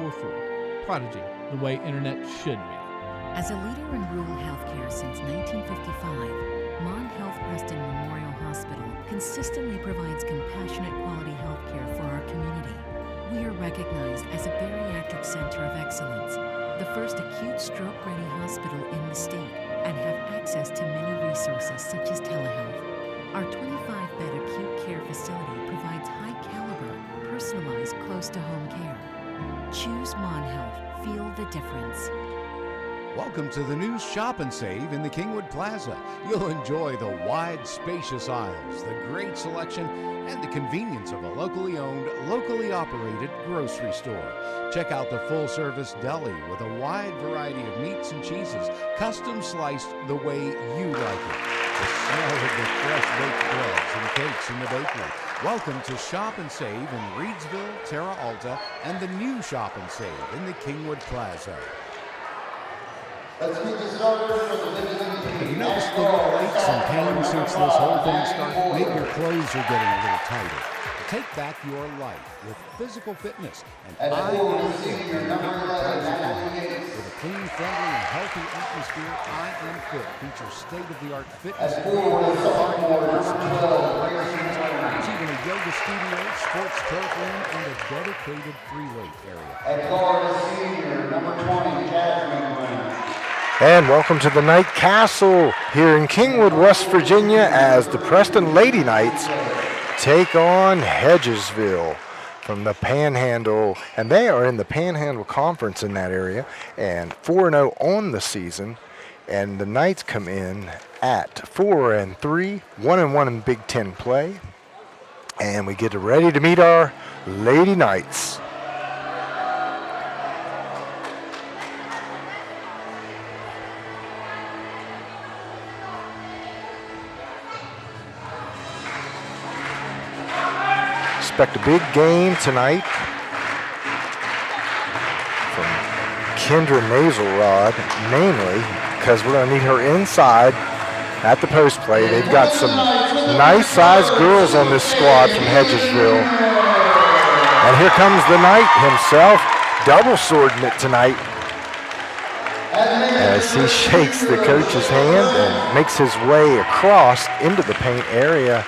powerful. Prodigy, the way internet should be. As a leader in rural healthcare since 1955, Mon Health Preston Memorial Hospital consistently provides compassionate quality healthcare for our community. We are recognized as a bariatric center of excellence, the first acute stroke-ready hospital in the state, and have access to many resources such as telehealth. Our 25-bed acute care facility provides high-caliber, personalized, close-to-home care. Choose Mon Health. Feel the difference. Welcome to the new Shop and Save in the Kingwood Plaza. You'll enjoy the wide, spacious aisles, the great selection, and the convenience of a locally owned, locally operated grocery store. Check out the full-service deli with a wide variety of meats and cheeses, custom sliced the way you like it. The smell of the fresh baked breads and cakes in the bakery. Welcome to Shop and Save in Reedsville, Terra Alta, and the new Shop and Save in the Kingwood Plaza. Let's get this started for the Have you noticed the little aches and pains since this whole thing started? Maybe your clothes are getting a little tighter. Take back your life with physical fitness and I Am Fit in the Kingwood Plaza. With a clean, friendly, and healthy atmosphere, I Am Fit features state-of-the-art fitness equipment, there's even a yoga studio, sports turf room, and a dedicated free weight area. At Florida Senior, number 20, Jasmine Green. And welcome to the Night Castle here in Kingwood, West Virginia, as the Preston Lady Knights take on Hedgesville from the Panhandle. And they are in the Panhandle Conference in that area and 4-0 on the season. And the Knights come in at 4-3, 1-1 in Big Ten play. And we get ready to meet our Lady Knights. Expect a big game tonight from Kendra Nasalrod, namely because we're going to need her inside at the post play. They've got some nice-sized girls on this squad from Hedgesville. And here comes the Knight himself, double swording it tonight as he shakes the coach's hand and makes his way across into the paint area.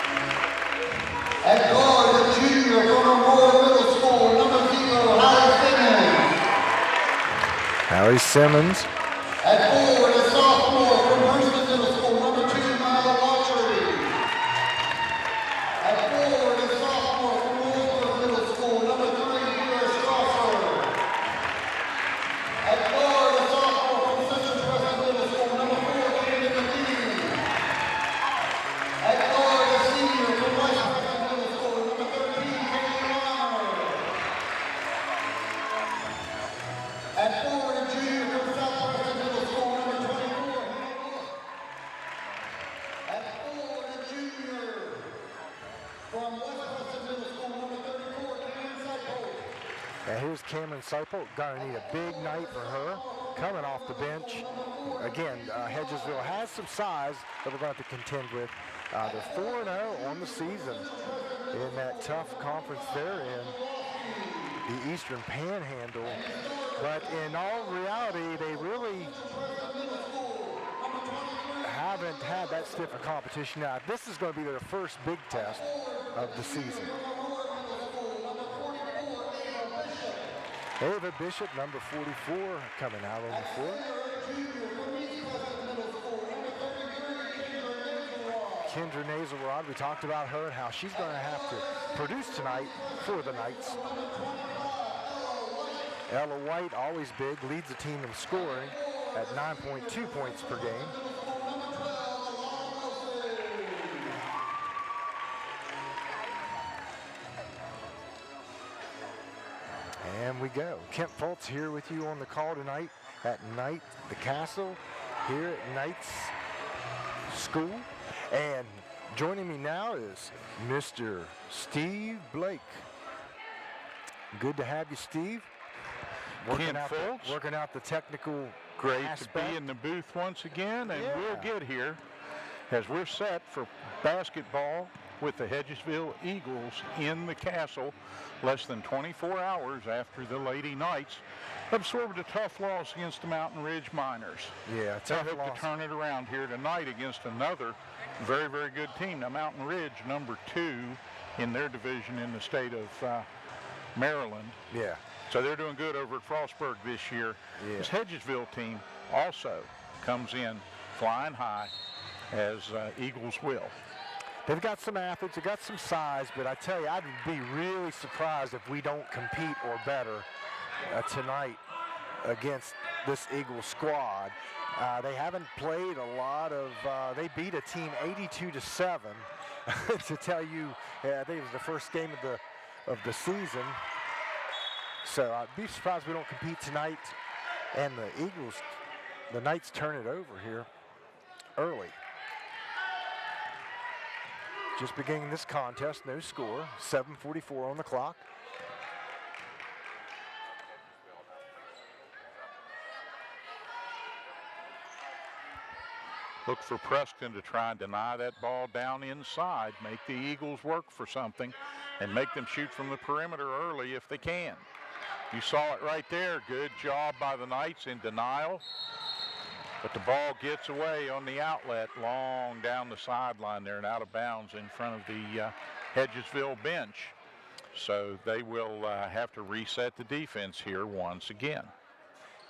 Hallie Simmons. At 4, the sophomore from Preston Middle School, number 2, Mila Lottery. At 4, the sophomore from Roseburg Middle School, number 3, Vera Strasser. At 4, the sophomore from Central Preston Middle School, number 4, David McGee. At 4, the senior from West Preston Middle School, number 13, Kaylee Lyon. At 4, the junior from South Preston Middle School, number 24. At 4, the junior from West Preston Middle School, number 34, Cameron Seipel. And here's Cameron Seipel. Gonna need a big night for her. Coming off the bench. Again, Hedgesville has some size that we're going to have to contend with. They're 4-0 on the season in that tough conference they're in, the Eastern Panhandle. But in all reality, they really haven't had that stiff a competition. Now, this is going to be their first big test of the season. Ava Bishop, number 44, coming out on the floor. Kendra Nasalrod, we talked about her and how she's going to have to produce tonight for the Knights. Ella White, always big, leads the team in scoring at 9.2 points per game. And we go. Kent Fultz here with you on the call tonight at Night the Castle here at Knight's School. And joining me now is Mr. Steve Blake. Good to have you, Steve. Working out the technical Great aspect. to be in the booth once again, and we'll get here as we're set for basketball with the Hedgesville Eagles in the castle less than 24 hours after the Lady Knights absorbed a tough loss against the Mountain Ridge Miners. Yeah, They tough hope loss. to turn it around here tonight against another very, very good team. Now, Mountain Ridge, number 2 in their division in the state of Maryland. Yeah. So they're doing good over at Frostburg this year. Yeah. This Hedgesville team also comes in flying high, as Eagles will. They've got some athletes, they've got some size, but I tell you, I'd be really surprised if we don't compete or better tonight against this Eagles squad. They haven't played a lot of, they beat a team 82-7 to tell you, I think it was the first game of the season. So I'd be surprised if we don't compete tonight. And the Eagles, the Knights turn it over here early. Just beginning this contest, no score, 7:44 on the clock. Look for Preston to try and deny that ball down inside, make the Eagles work for something, and make them shoot from the perimeter early if they can. You saw it right there. Good job by the Knights in denial. But the ball gets away on the outlet, long down the sideline there and out of bounds in front of the Hedgesville bench. So they will have to reset the defense here once again.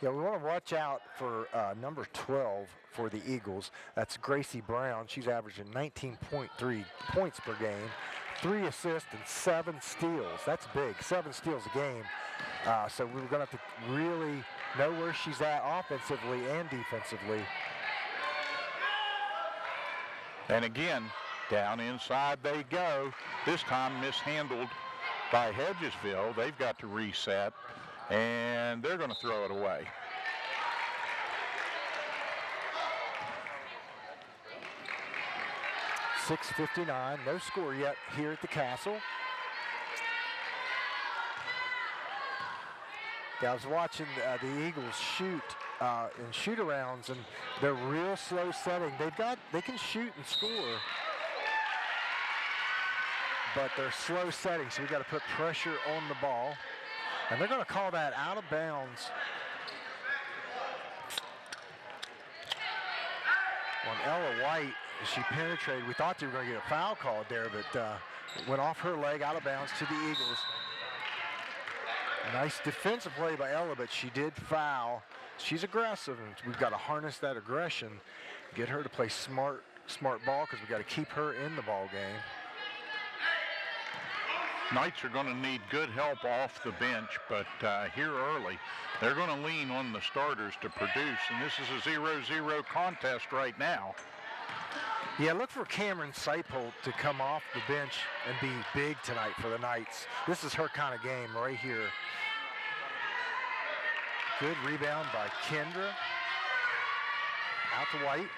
Yeah, we want to watch out for number 12 for the Eagles. That's Gracie Brown. She's averaging 19.3 points per game, 3 assists and 7 steals. That's big, 7 steals a game. So we're going to have to really know where she's at offensively and defensively. And again, down inside they go. This time mishandled by Hedgesville. They've got to reset, and they're going to throw it away. .659, no score yet here at the Castle. Yeah, I was watching the Eagles shoot in shoot-arounds, and they're real slow setting. They can shoot and score, but they're slow setting, so we got to put pressure on the ball. And they're going to call that out of bounds on Ella White as she penetrated. We thought they were going to get a foul called there, but went off her leg out of bounds to the Eagles. Nice defensive play by Ella, but she did foul. She's aggressive, and we've got to harness that aggression, get her to play smart ball, because we've got to keep her in the ball game. Knights are going to need good help off the bench, but here early, they're going to lean on the starters to produce, and this is a 0-0 contest right now. Yeah, look for Cameron Seipold to come off the bench and be big tonight for the Knights. This is her kind of game right here. Good rebound by Kendra. Out to White.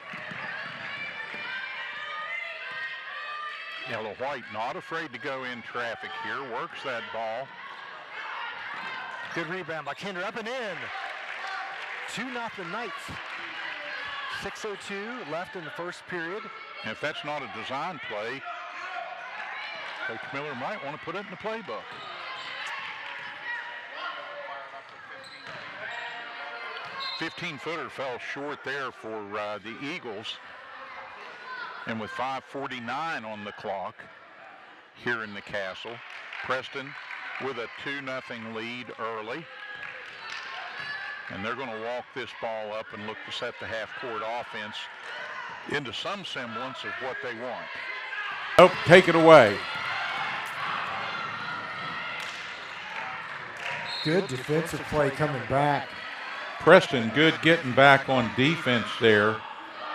Ella White not afraid to go in traffic here, works that ball. Good rebound by Kendra, up and in. 2-0 Knights. 6:02 left in the first period. And if that's not a design play, Coach Miller might want to put it in the playbook. A 15-footer fell short there for the Eagles. And with 5:49 on the clock here in the Castle, Preston with a 2-0 lead early. And they're going to walk this ball up and look to set the half-court offense into some semblance of what they want. Nope, take it away. Good defensive play coming back. Preston, good getting back on defense there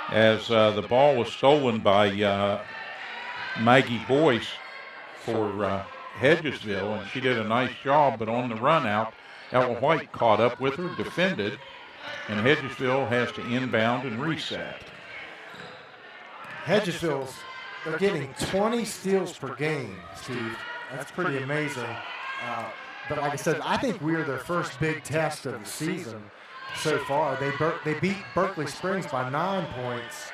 as the ball was stolen by Maggie Boyce for Hedgesville, and she did a nice job, but on the run out, Ella White caught up with her, defended, and Hedgesville has to inbound and reset. Hedgesville's, they're getting 20 steals per game, Steve. That's pretty amazing. But like I said, I think we're their first big test of the season so far. They beat Berkeley Springs by 9 points.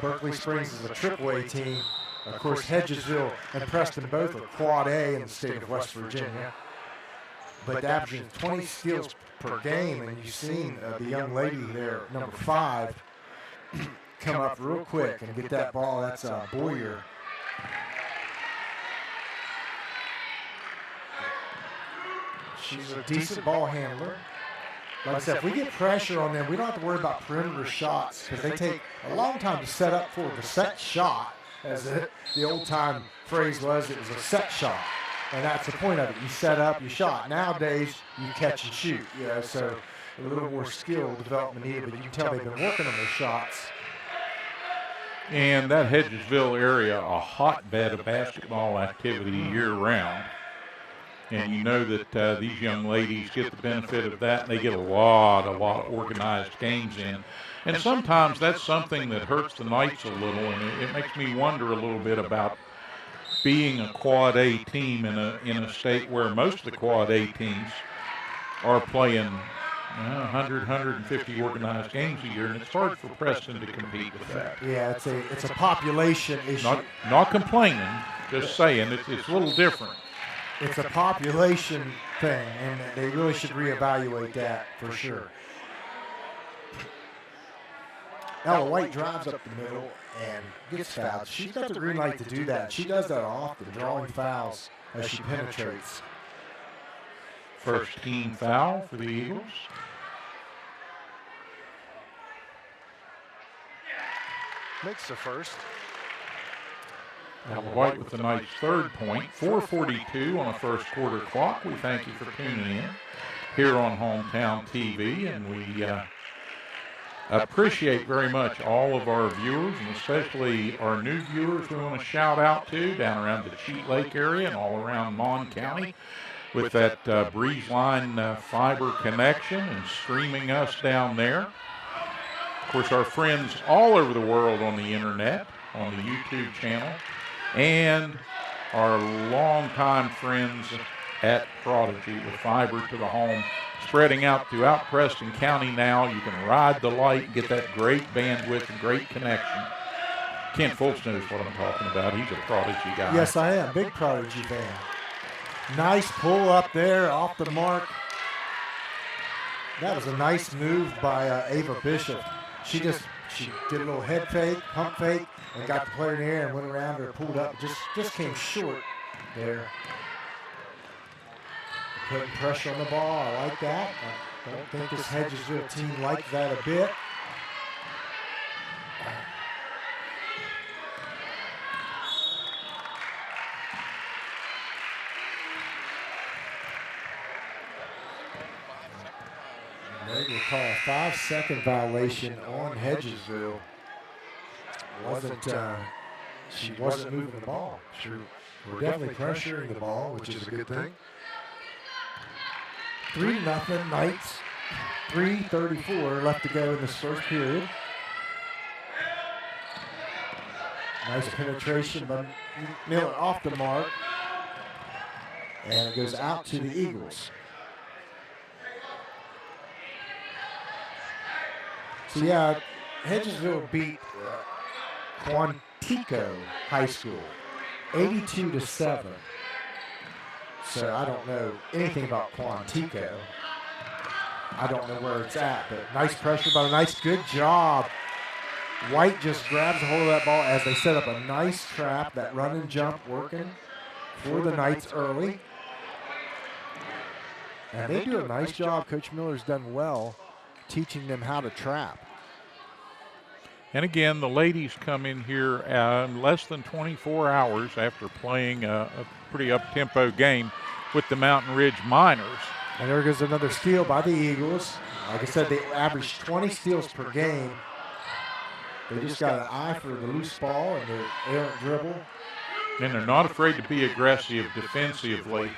Berkeley Springs is a AAA team. Of course, Hedgesville and Preston both are quad A in the state of West Virginia. But averaging 20 steals per game, and you've seen the young lady there, number 5, come up real quick and get that ball. That's Boyer. She's a decent ball handler. Like I said, if we get pressure on them, we don't have to worry about perimeter shots because they take a long time to set up for the set shot. As the old-time phrase was, it was a set shot. And that's the point of it. You set up, you shot. Nowadays, you catch and shoot. You know, so a little more skill development needed, but you can tell they've been working on those shots. And that Hedgesville area, a hotbed of basketball activity year-round. And you know that these young ladies get the benefit of that. They get a lot of organized games in. And sometimes that's something that hurts the Knights a little, and it makes me wonder a little bit about being a quad A team in a state where most of the quad A teams are playing 100, 150 organized games a year, and it's hard for Preston to compete with that. Yeah, it's a population issue. Not complaining, just saying it's a little different. It's a population thing, and they really should reevaluate that for sure. Ella White drives up the middle and gets fouled. She's got the green light to do that. She does that often, drawing fouls as she penetrates. First team foul for the Eagles. Makes the first. Ella White with the Knights' third point. 4:42 on the first quarter clock. We thank you for tuning in here on Hometown TV, and we appreciate very much all of our viewers, and especially our new viewers we want to shout out to down around the Cheat Lake area and all around Mon County with that Breeze Line fiber connection and streaming us down there. Of course, our friends all over the world on the internet, on the YouTube channel, and our longtime friends at Prodigy with fiber to the home, spreading out throughout Preston County now. You can ride the light and get that great bandwidth and great connection. Ken Fultz knows what I'm talking about. He's a Prodigy guy. Yes, I am. Big Prodigy fan. Nice pull up there off the mark. That was a nice move by Ava Bishop. She did a little head fake, pump fake, and got the player in the air and went around her, pulled up. Just came short there. Putting pressure on the ball. I like that. I don't think this Hedgesville team liked that a bit. They will call a 5-second violation on Hedgesville. She wasn't moving the ball. We're definitely pressuring the ball, which is a good thing. 3-0 Knights. 3:34 left to go in this first period. Nice penetration by Miller off the mark. And it goes out to the Eagles. So yeah, Hedgesville beat Quantico High School 82-7. So I don't know anything about Quantico. I don't know where it's at, but nice pressure by the Knights. Good job. White just grabs a hold of that ball as they set up a nice trap, that run and jump working for the Knights early. And they do a nice job. Coach Miller's done well teaching them how to trap. And again, the ladies come in here less than 24 hours after playing a pretty up-tempo game with the Mountain Ridge Miners. And there goes another steal by the Eagles. Like I said, they average 20 steals per game. They just got an eye for the loose ball and the errant dribble. And they're not afraid to be aggressive defensively.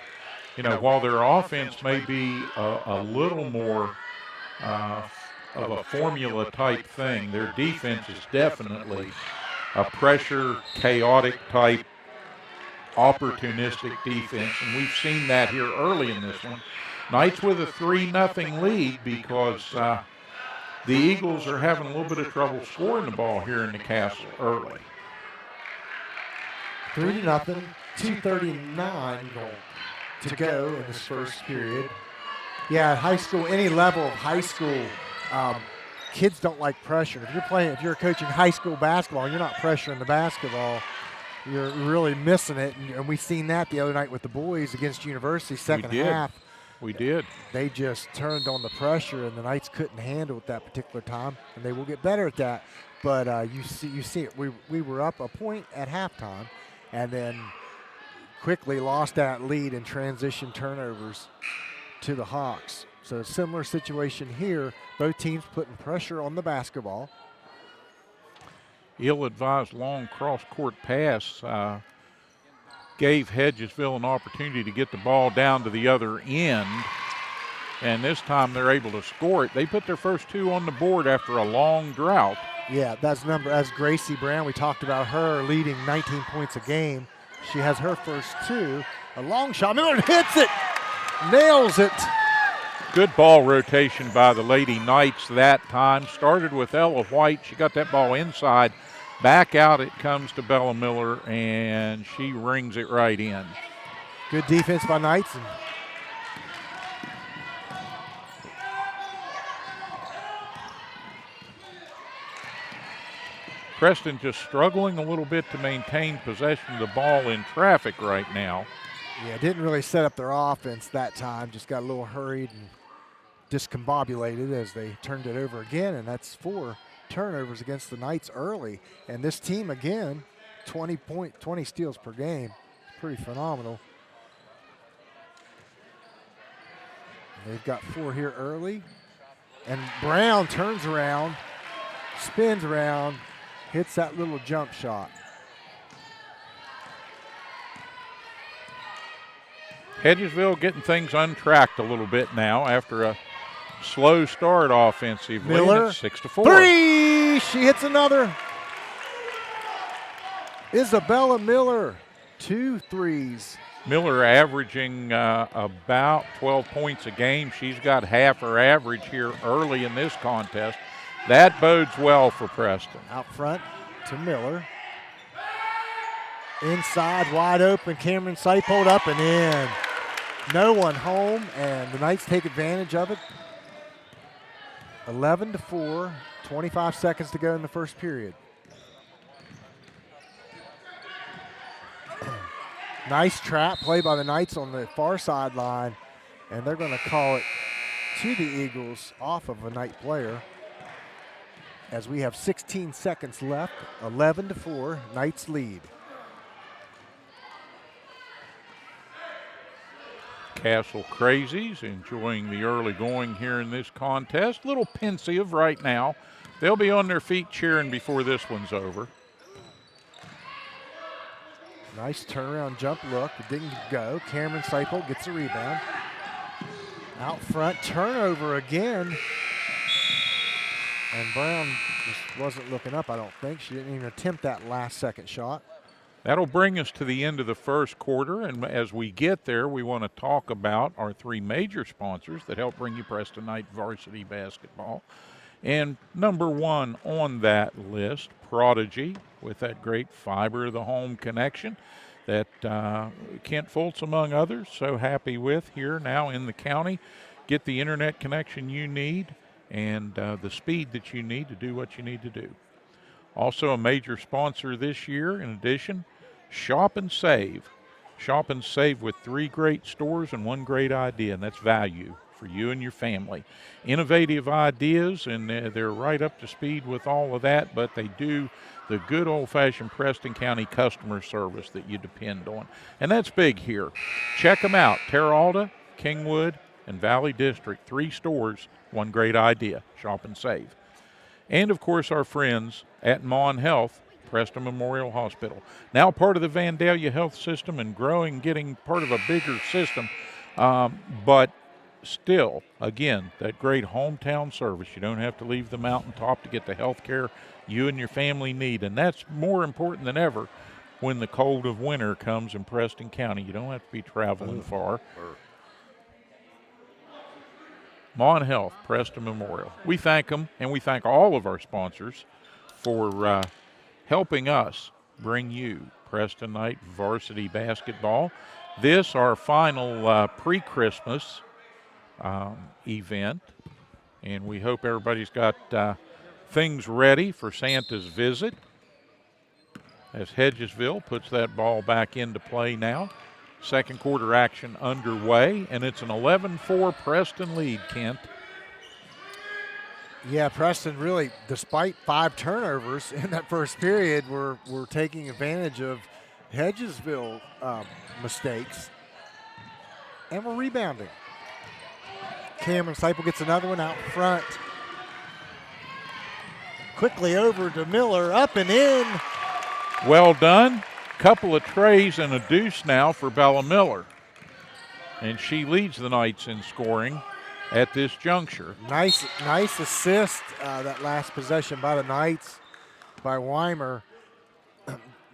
You know, while their offense may be a little more of a formula type thing, their defense is definitely a pressure, chaotic type, opportunistic defense. And we've seen that here early in this one. Knights with a 3-0 lead because the Eagles are having a little bit of trouble scoring the ball here in the castle early. 3-0, 2:39 to go in this first period. Yeah, high school, any level of high school, kids don't like pressure. If you're coaching high school basketball and you're not pressuring the basketball, you're really missing it. And we've seen that the other night with the boys against University, second half. We did. They just turned on the pressure, and the Knights couldn't handle it that particular time, and they will get better at that. But you see it. We were up a point at halftime, and then quickly lost that lead in transition turnovers to the Hawks. So a similar situation here. Both teams putting pressure on the basketball. Ill-advised long cross-court pass gave Hedgesville an opportunity to get the ball down to the other end, and this time they're able to score it. They put their first 2 on the board after a long drought. Yeah, that's Gracie Brown. We talked about her leading 19 points a game. She has her first 2. A long shot. Miller hits it, nails it. Good ball rotation by the Lady Knights that time. Started with Ella White. She got that ball inside. Back out it comes to Bella Miller, and she rings it right in. Good defense by Knights. Preston just struggling a little bit to maintain possession of the ball in traffic right now. Yeah, didn't really set up their offense that time. Just got a little hurried and discombobulated as they turned it over again, and that's 4 turnovers against the Knights early. And this team, again, 20 steals per game. It's pretty phenomenal. They've got 4 here early. And Brown turns around, spins around, hits that little jump shot. Hedgesville getting things untracked a little bit now after a slow start offensively. Miller, 6-4. 3! She hits another. Isabella Miller, 2 threes. Miller averaging about 12 points a game. She's got half her average here early in this contest. That bodes well for Preston. Out front to Miller. Inside, wide open. Cameron Seipold up and in. No one home, and the Knights take advantage of it. 11-4, 25 seconds to go in the first period. Nice trap play by the Knights on the far sideline, and they're going to call it to the Eagles off of a Knight player as we have 16 seconds left. 11-4, Knights lead. Castle Crazies enjoying the early going here in this contest. A little pensive right now. They'll be on their feet cheering before this one's over. Nice turnaround jump look. It didn't go. Cameron Seipold gets a rebound. Out front, turnover again. And Brown just wasn't looking up, I don't think. She didn't even attempt that last second shot. That'll bring us to the end of the first quarter, and as we get there, we want to talk about our 3 major sponsors that help bring you Preston Knight varsity basketball. And number 1 on that list, Prodigy, with that great fiber of the home connection that Kent Fultz, among others, so happy with here now in the county. Get the internet connection you need and the speed that you need to do what you need to do. Also a major sponsor this year, in addition, Shop and Save. Shop and Save with 3 great stores and 1 great idea, and that's value for you and your family. Innovative ideas, and they're right up to speed with all of that, but they do the good old-fashioned Preston County customer service that you depend on. And that's big here. Check them out. Terra Alta, Kingwood, and Valley District. 3 stores, 1 great idea. Shop and Save. And, of course, our friends at Mon Health, Preston Memorial Hospital. Now part of the Vandalia Health System and growing, getting part of a bigger system, but still, again, that great hometown service. You don't have to leave the mountaintop to get the health care you and your family need, and that's more important than ever when the cold of winter comes in Preston County. You don't have to be traveling far. Mon Health, Preston Memorial. We thank them, and we thank all of our sponsors for helping us bring you Preston Knight varsity basketball. This, our final pre-Christmas event, and we hope everybody's got things ready for Santa's visit as Hedgesville puts that ball back into play now. Second quarter action underway, and it's an 11-4 Preston lead, Kent. Yeah, Preston really, despite 5 turnovers in that first period, were taking advantage of Hedgesville mistakes, and we're rebounding. Cameron Seipel gets another one out front. Quickly over to Miller, up and in. Well done. Couple of trays and a deuce now for Bella Miller. And she leads the Knights in scoring at this juncture. Nice assist, that last possession by the Knights, by Weimer.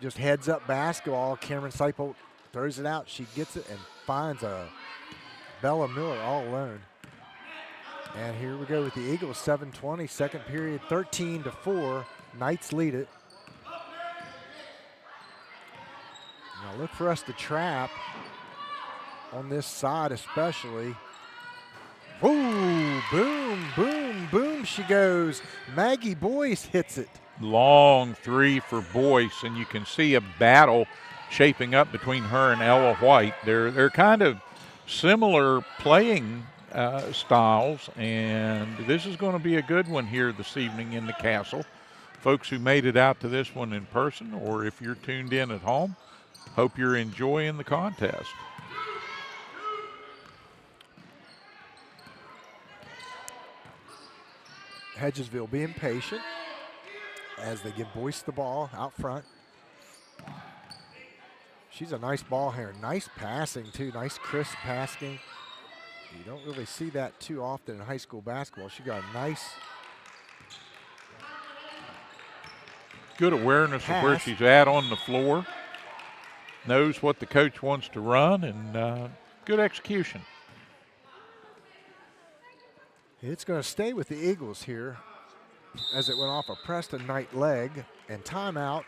Just heads up basketball. Cameron Seipel throws it out. She gets it and finds a Bella Miller all alone. And here we go with the Eagles, 7:20, second period, 13-4. Knights lead it. Now look for us to trap on this side especially. Woo, boom, boom, boom she goes. Maggie Boyce hits it. Long three for Boyce, and you can see a battle shaping up between her and Ella White. They're kind of similar playing styles, and this is going to be a good one here this evening in the Castle. Folks who made it out to this one in person, or if you're tuned in at home, hope you're enjoying the contest. Hedgesville being patient as they give Boyce the ball out front. She's a nice ball handler. Nice passing, too. Nice crisp passing. You don't really see that too often in high school basketball. She got a nice good awareness pass. Of where she's at on the floor. Knows what the coach wants to run, and good execution. It's going to stay with the Eagles here as it went off a Preston Knight leg, and timeout,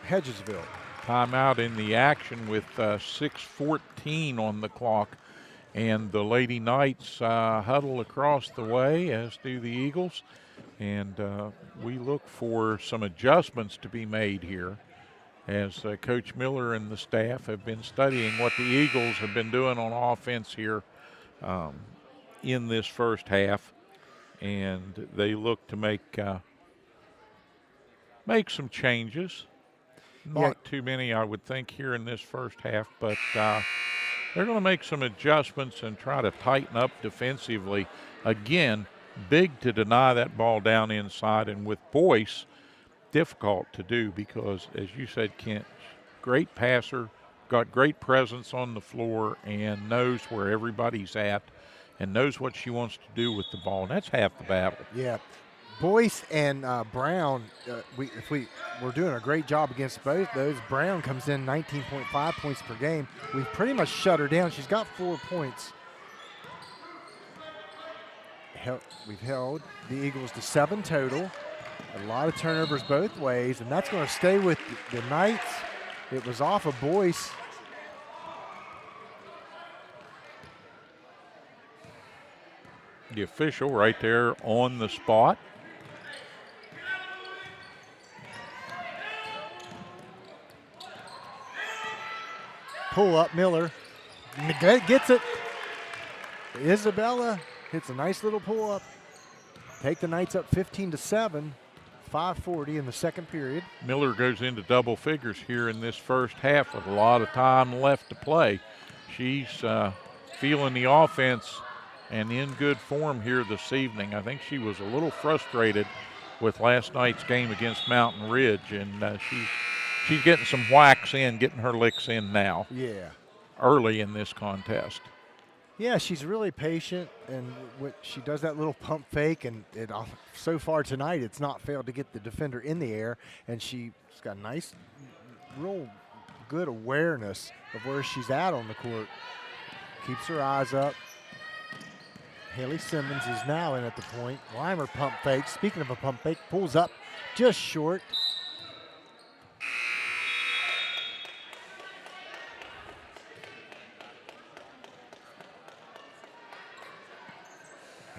Hedgesville. Timeout in the action with 6:14 on the clock. And the Lady Knights huddle across the way, as do the Eagles. And we look for some adjustments to be made here, as Coach Miller and the staff have been studying what the Eagles have been doing on offense here in this first half. And they look to make some changes. Not too many, I would think, here in this first half, but they're going to make some adjustments and try to tighten up defensively. Again, big to deny that ball down inside, and with Boyce, difficult to do because, as you said, Kent, great passer, got great presence on the floor, and knows where everybody's at and knows what she wants to do with the ball, and that's half the battle. Yeah. Boyce and Brown, we're doing a great job against both those. Brown comes in 19.5 points per game. We've pretty much shut her down. She's got 4 points. We've held the Eagles to 7 total. A lot of turnovers both ways, and that's going to stay with the Knights. It was off of Boyce. The official right there on the spot. Pull up, Miller gets it. Isabella hits a nice little pull up. Take the Knights up 15-7, 5:40 in the second period. Miller goes into double figures here in this first half with a lot of time left to play. She's feeling the offense and in good form here this evening. I think she was a little frustrated with last night's game against Mountain Ridge, and she's getting some whacks in, getting her licks in now. Yeah. Early in this contest. Yeah, she's really patient, and she does that little pump fake, and so far tonight it's not failed to get the defender in the air, and she's got nice, real good awareness of where she's at on the court. Keeps her eyes up. Haley Simmons is now in at the point. Weimer pump fake. Speaking of a pump fake, pulls up just short.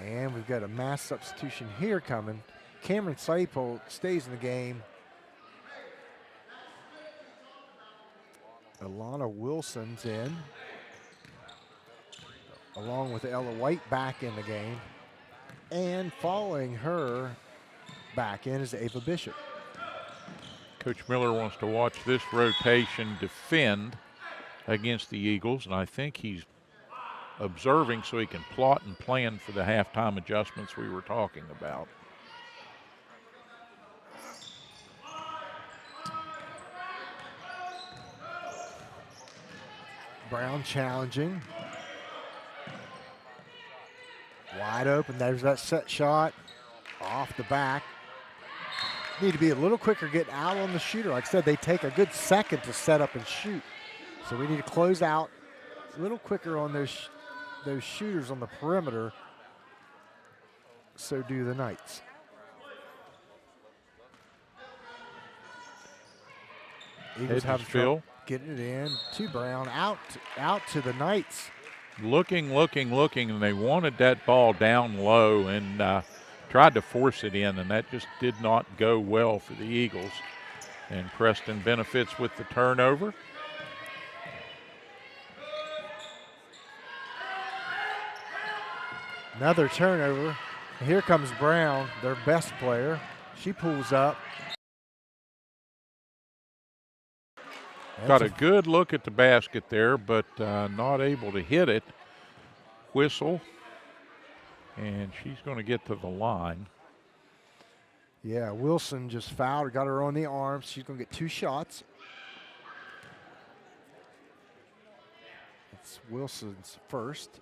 And we've got a mass substitution here coming. Cameron Slaypole stays in the game. Alana Wilson's in, along with Ella White back in the game. And following her back in is Ava Bishop. Coach Miller wants to watch this rotation defend against the Eagles, and I think he's observing so he can plot and plan for the halftime adjustments we were talking about. Brown challenging. Wide open. There's that set shot off the back. Need to be a little quicker getting out on the shooter. Like I said, they take a good second to set up and shoot. So we need to close out a little quicker on those shooters on the perimeter. So do the Knights. Eagles have trouble getting it in to Brown, out to the Knights. Looking, and they wanted that ball down low and tried to force it in, and that just did not go well for the Eagles. And Preston benefits with the turnover. Another turnover. Here comes Brown, their best player. She pulls up. Got a good look at the basket there, but not able to hit it. Whistle. And she's going to get to the line. Yeah, Wilson just fouled, got her on the arms. She's going to get 2 shots. It's Wilson's first.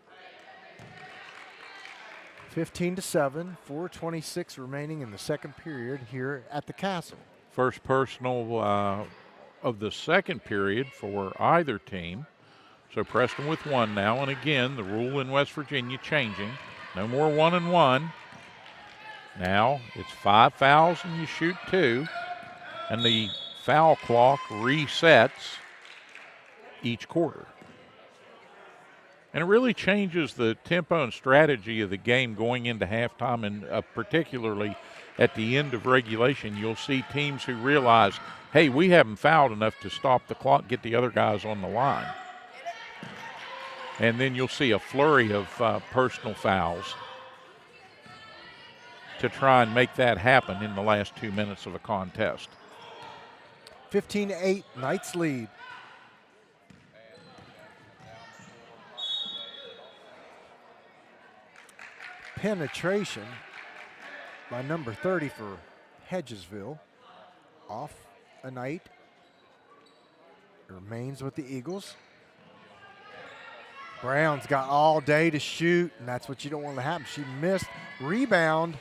15-7, 4:26 remaining in the second period here at the Castle. First personal of the second period for either team. So Preston with 1 now, and again, the rule in West Virginia changing. No more 1-and-1. Now it's 5 fouls and you shoot 2, and the foul clock resets each quarter. And it really changes the tempo and strategy of the game going into halftime, and particularly at the end of regulation. You'll see teams who realize, hey, we haven't fouled enough to stop the clock, get the other guys on the line. And then you'll see a flurry of personal fouls to try and make that happen in the last 2 minutes of a contest. 15-8, Knights lead. Penetration by number 30 for Hedgesville. Off a Knight. It remains with the Eagles. Brown's got all day to shoot, and that's what you don't want to happen. She missed. Rebound.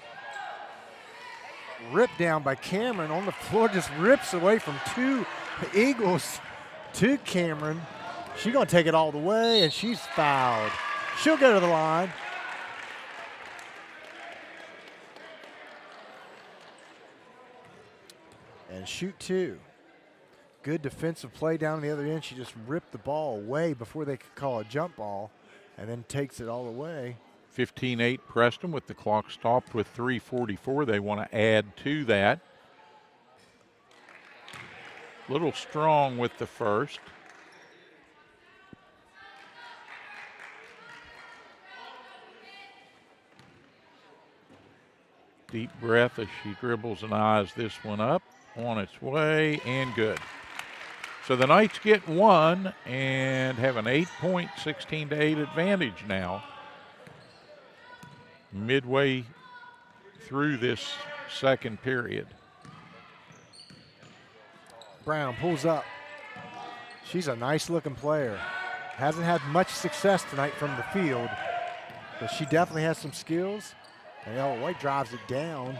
Ripped down by Cameron on the floor, just rips away from 2 Eagles to Cameron. She's going to take it all the way, and she's fouled. She'll go to the line. And shoot 2. Good defensive play down the other end. She just ripped the ball away before they could call a jump ball, and then takes it all away. 15-8 Preston with the clock stopped with 3:44. They want to add to that. Little strong with the first. Deep breath as she dribbles and eyes this one up. On its way, and good. So the Knights get 1 and have an 8-point, 16-8 advantage now. Midway through this second period. Brown pulls up. She's a nice looking player. Hasn't had much success tonight from the field, but she definitely has some skills. And Ella White drives it down.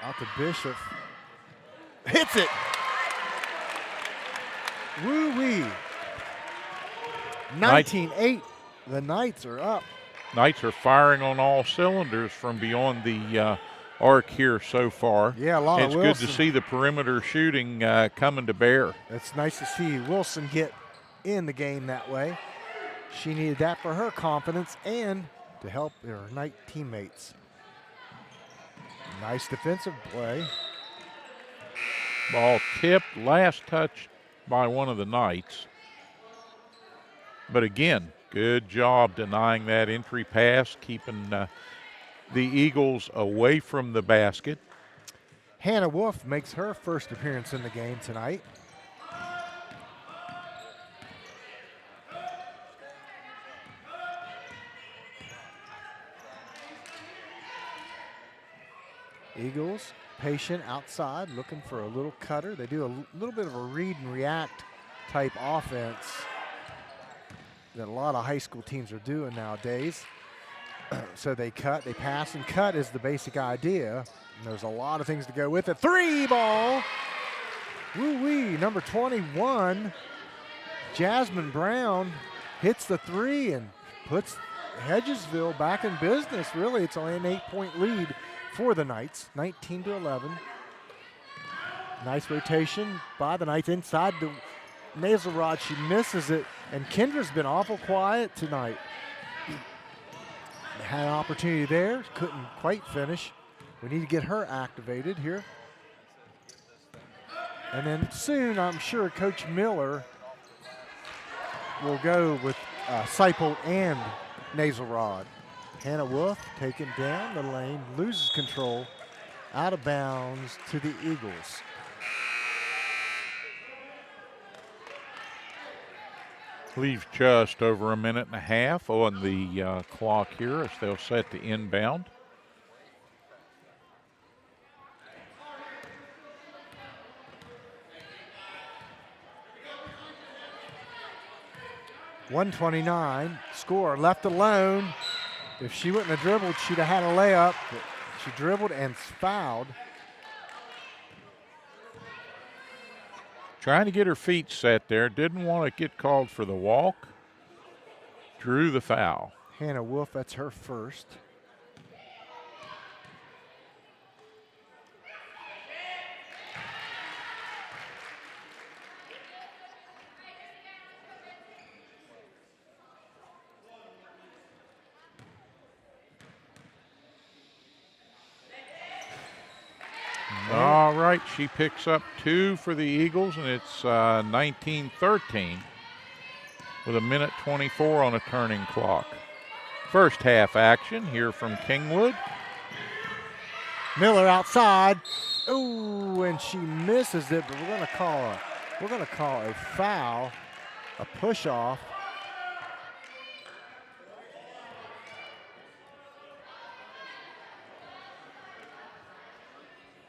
Out to Bishop. Hits it. Woo-wee. 19-8. The Knights are up. Knights are firing on all cylinders from beyond the arc here so far. Yeah, a lot of Wilson. It's good to see the perimeter shooting coming to bear. It's nice to see Wilson get in the game that way. She needed that for her confidence, and to help their Knight teammates. Nice defensive play. Ball tipped, last touch by one of the Knights. But again, good job denying that entry pass, keeping the Eagles away from the basket. Hannah Wolf makes her first appearance in the game tonight. Eagles patient outside, looking for a little cutter. They do a little bit of a read and react type offense that a lot of high school teams are doing nowadays. So they cut, they pass, and cut is the basic idea. And there's a lot of things to go with it. 3 ball. Woo-wee, number 21, Jasmine Brown hits the 3 and puts Hedgesville back in business. Really, it's only an 8-point lead for the Knights, 19-11. Nice rotation by the Knights inside the nasal rod. She misses it, and Kendra's been awful quiet tonight. Had an opportunity there, couldn't quite finish. We need to get her activated here. And then soon, I'm sure Coach Miller will go with Seipold and nasal rod. Hannah Wolf taken down the lane, loses control, out of bounds to the Eagles. Leaves just over a minute and a half on the clock here as they'll set the inbound. .129 score, left alone. If she wouldn't have dribbled, she'd have had a layup. But she dribbled and fouled. Trying to get her feet set there. Didn't want to get called for the walk. Drew the foul. Hannah Wolf, that's her first. All right, she picks up 2 for the Eagles, and it's 19-13 with a minute 24 on a turning clock. First half action here from Kingwood. Miller outside. Ooh, and she misses it, but we're gonna call a foul, a push off.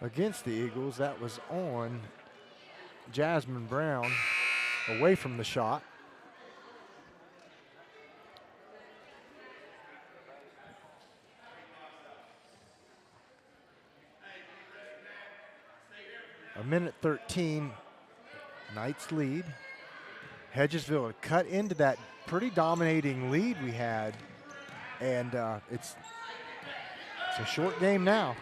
Against the Eagles, that was on Jasmine Brown, away from the shot. A minute 13, Knights lead. Hedgesville cut into that pretty dominating lead we had, and it's a short game now.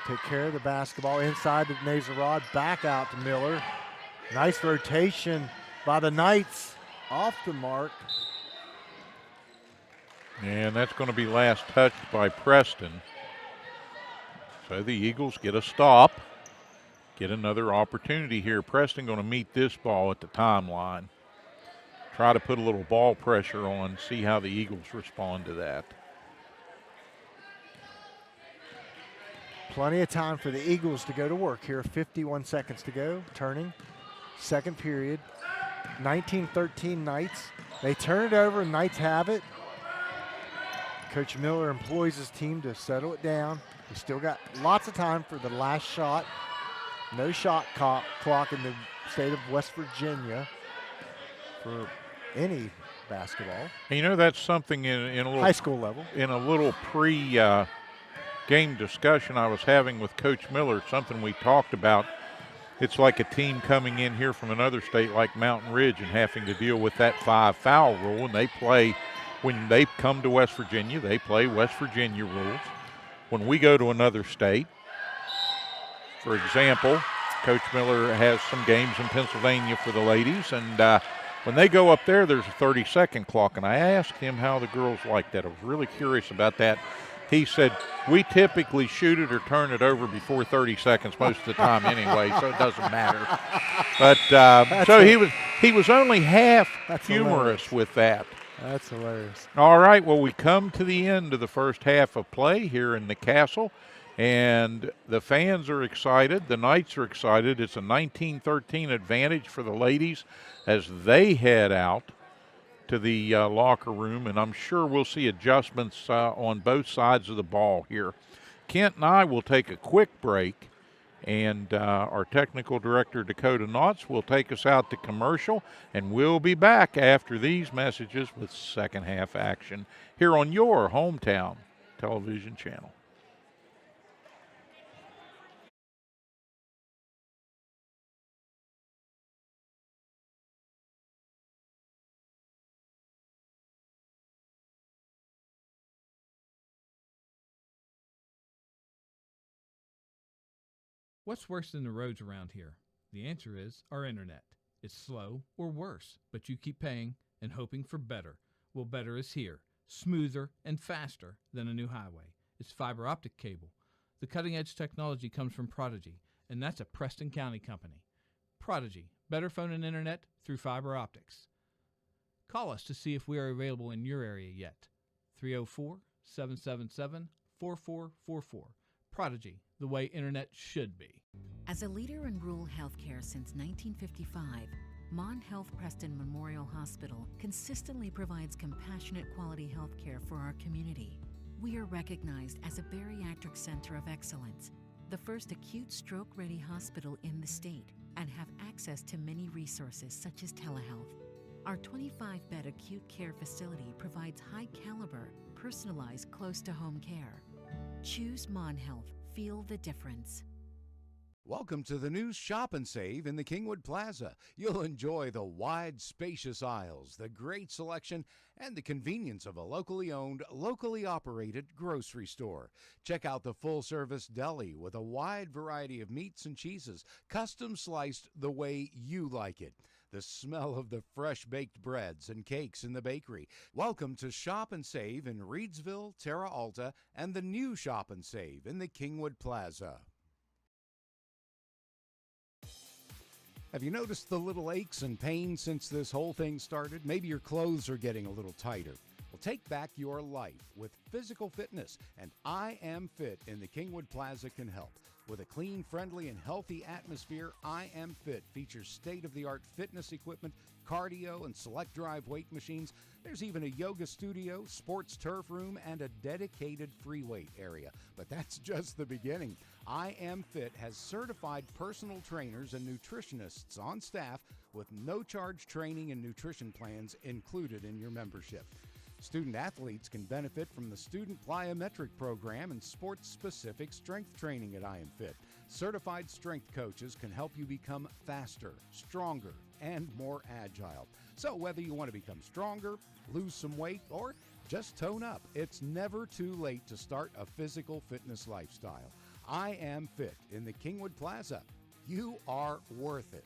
Take care of the basketball inside the nasal rod, back out to Miller. Nice rotation by the Knights, off the mark. And that's going to be last touched by Preston. So the Eagles get a stop, get another opportunity here. Preston going to meet this ball at the timeline. Try to put a little ball pressure on, see how the Eagles respond to that. Plenty of time for the Eagles to go to work here. 51 seconds to go, turning. Second period, 19-13 Knights. They turn it over, and Knights have it. Coach Miller employs his team to settle it down. We still got lots of time for the last shot. No shot clock in the state of West Virginia for any basketball. And you know, that's something in a little high school level. In a little game discussion I was having with Coach Miller, something we talked about. It's like a team coming in here from another state like Mountain Ridge and having to deal with that 5-foul rule, and they play, when they come to West Virginia, they play West Virginia rules. When we go to another state, for example, Coach Miller has some games in Pennsylvania for the ladies, and When they go up there, there's a 30-second clock, and I asked him how the girls like that. I was really curious about that. He said, we typically shoot it or turn it over before 30 seconds most of the time anyway, so it doesn't matter. But so he was only half humorous with that. That's hilarious. All right, well, we come to the end of the first half of play here in the Castle, and the fans are excited. The Knights are excited. It's a 19-13 advantage for the ladies as they head out to the locker room, and I'm sure we'll see adjustments on both sides of the ball here. Kent and I will take a quick break, and our technical director, Dakota Knotts, will take us out to commercial, and we'll be back after these messages with second half action here on your hometown television channel. What's worse than the roads around here? The answer is our internet. It's slow or worse, but you keep paying and hoping for better. Well, better is here, smoother and faster than a new highway. It's fiber optic cable. The cutting-edge technology comes from Prodigy, and that's a Preston County company. Prodigy, better phone and internet through fiber optics. Call us to see if we are available in your area yet. 304-777-4444. Prodigy, the way internet should be. As a leader in rural healthcare since 1955, Mon Health Preston Memorial Hospital consistently provides compassionate quality healthcare for our community. We are recognized as a bariatric center of excellence, the first acute stroke-ready hospital in the state, and have access to many resources such as telehealth. Our 25-bed acute care facility provides high-caliber, personalized, close-to-home care. Choose Mon Health. Feel the difference. Welcome to the new Shop and Save in the Kingwood Plaza. You'll enjoy the wide, spacious aisles, the great selection, and the convenience of a locally owned, locally operated grocery store. Check out the full-service deli with a wide variety of meats and cheeses, custom sliced the way you like it. The smell of the fresh-baked breads and cakes in the bakery. Welcome to Shop and Save in Reedsville, Terra Alta, and the new Shop and Save in the Kingwood Plaza. Have you noticed the little aches and pains since this whole thing started? Maybe your clothes are getting a little tighter. Well, take back your life with physical fitness, and I Am Fit in the Kingwood Plaza can help. With a clean, friendly, and healthy atmosphere, I Am Fit features state-of-the-art fitness equipment, cardio, and select drive weight machines. There's even a yoga studio, sports turf room, and a dedicated free weight area. But that's just the beginning. I Am Fit has certified personal trainers and nutritionists on staff with no-charge training and nutrition plans included in your membership. Student athletes can benefit from the Student Plyometric Program and sports-specific strength training at I Am Fit. Certified strength coaches can help you become faster, stronger, and more agile. So whether you want to become stronger, lose some weight, or just tone up, it's never too late to start a physical fitness lifestyle. I Am Fit in the Kingwood Plaza. You are worth it.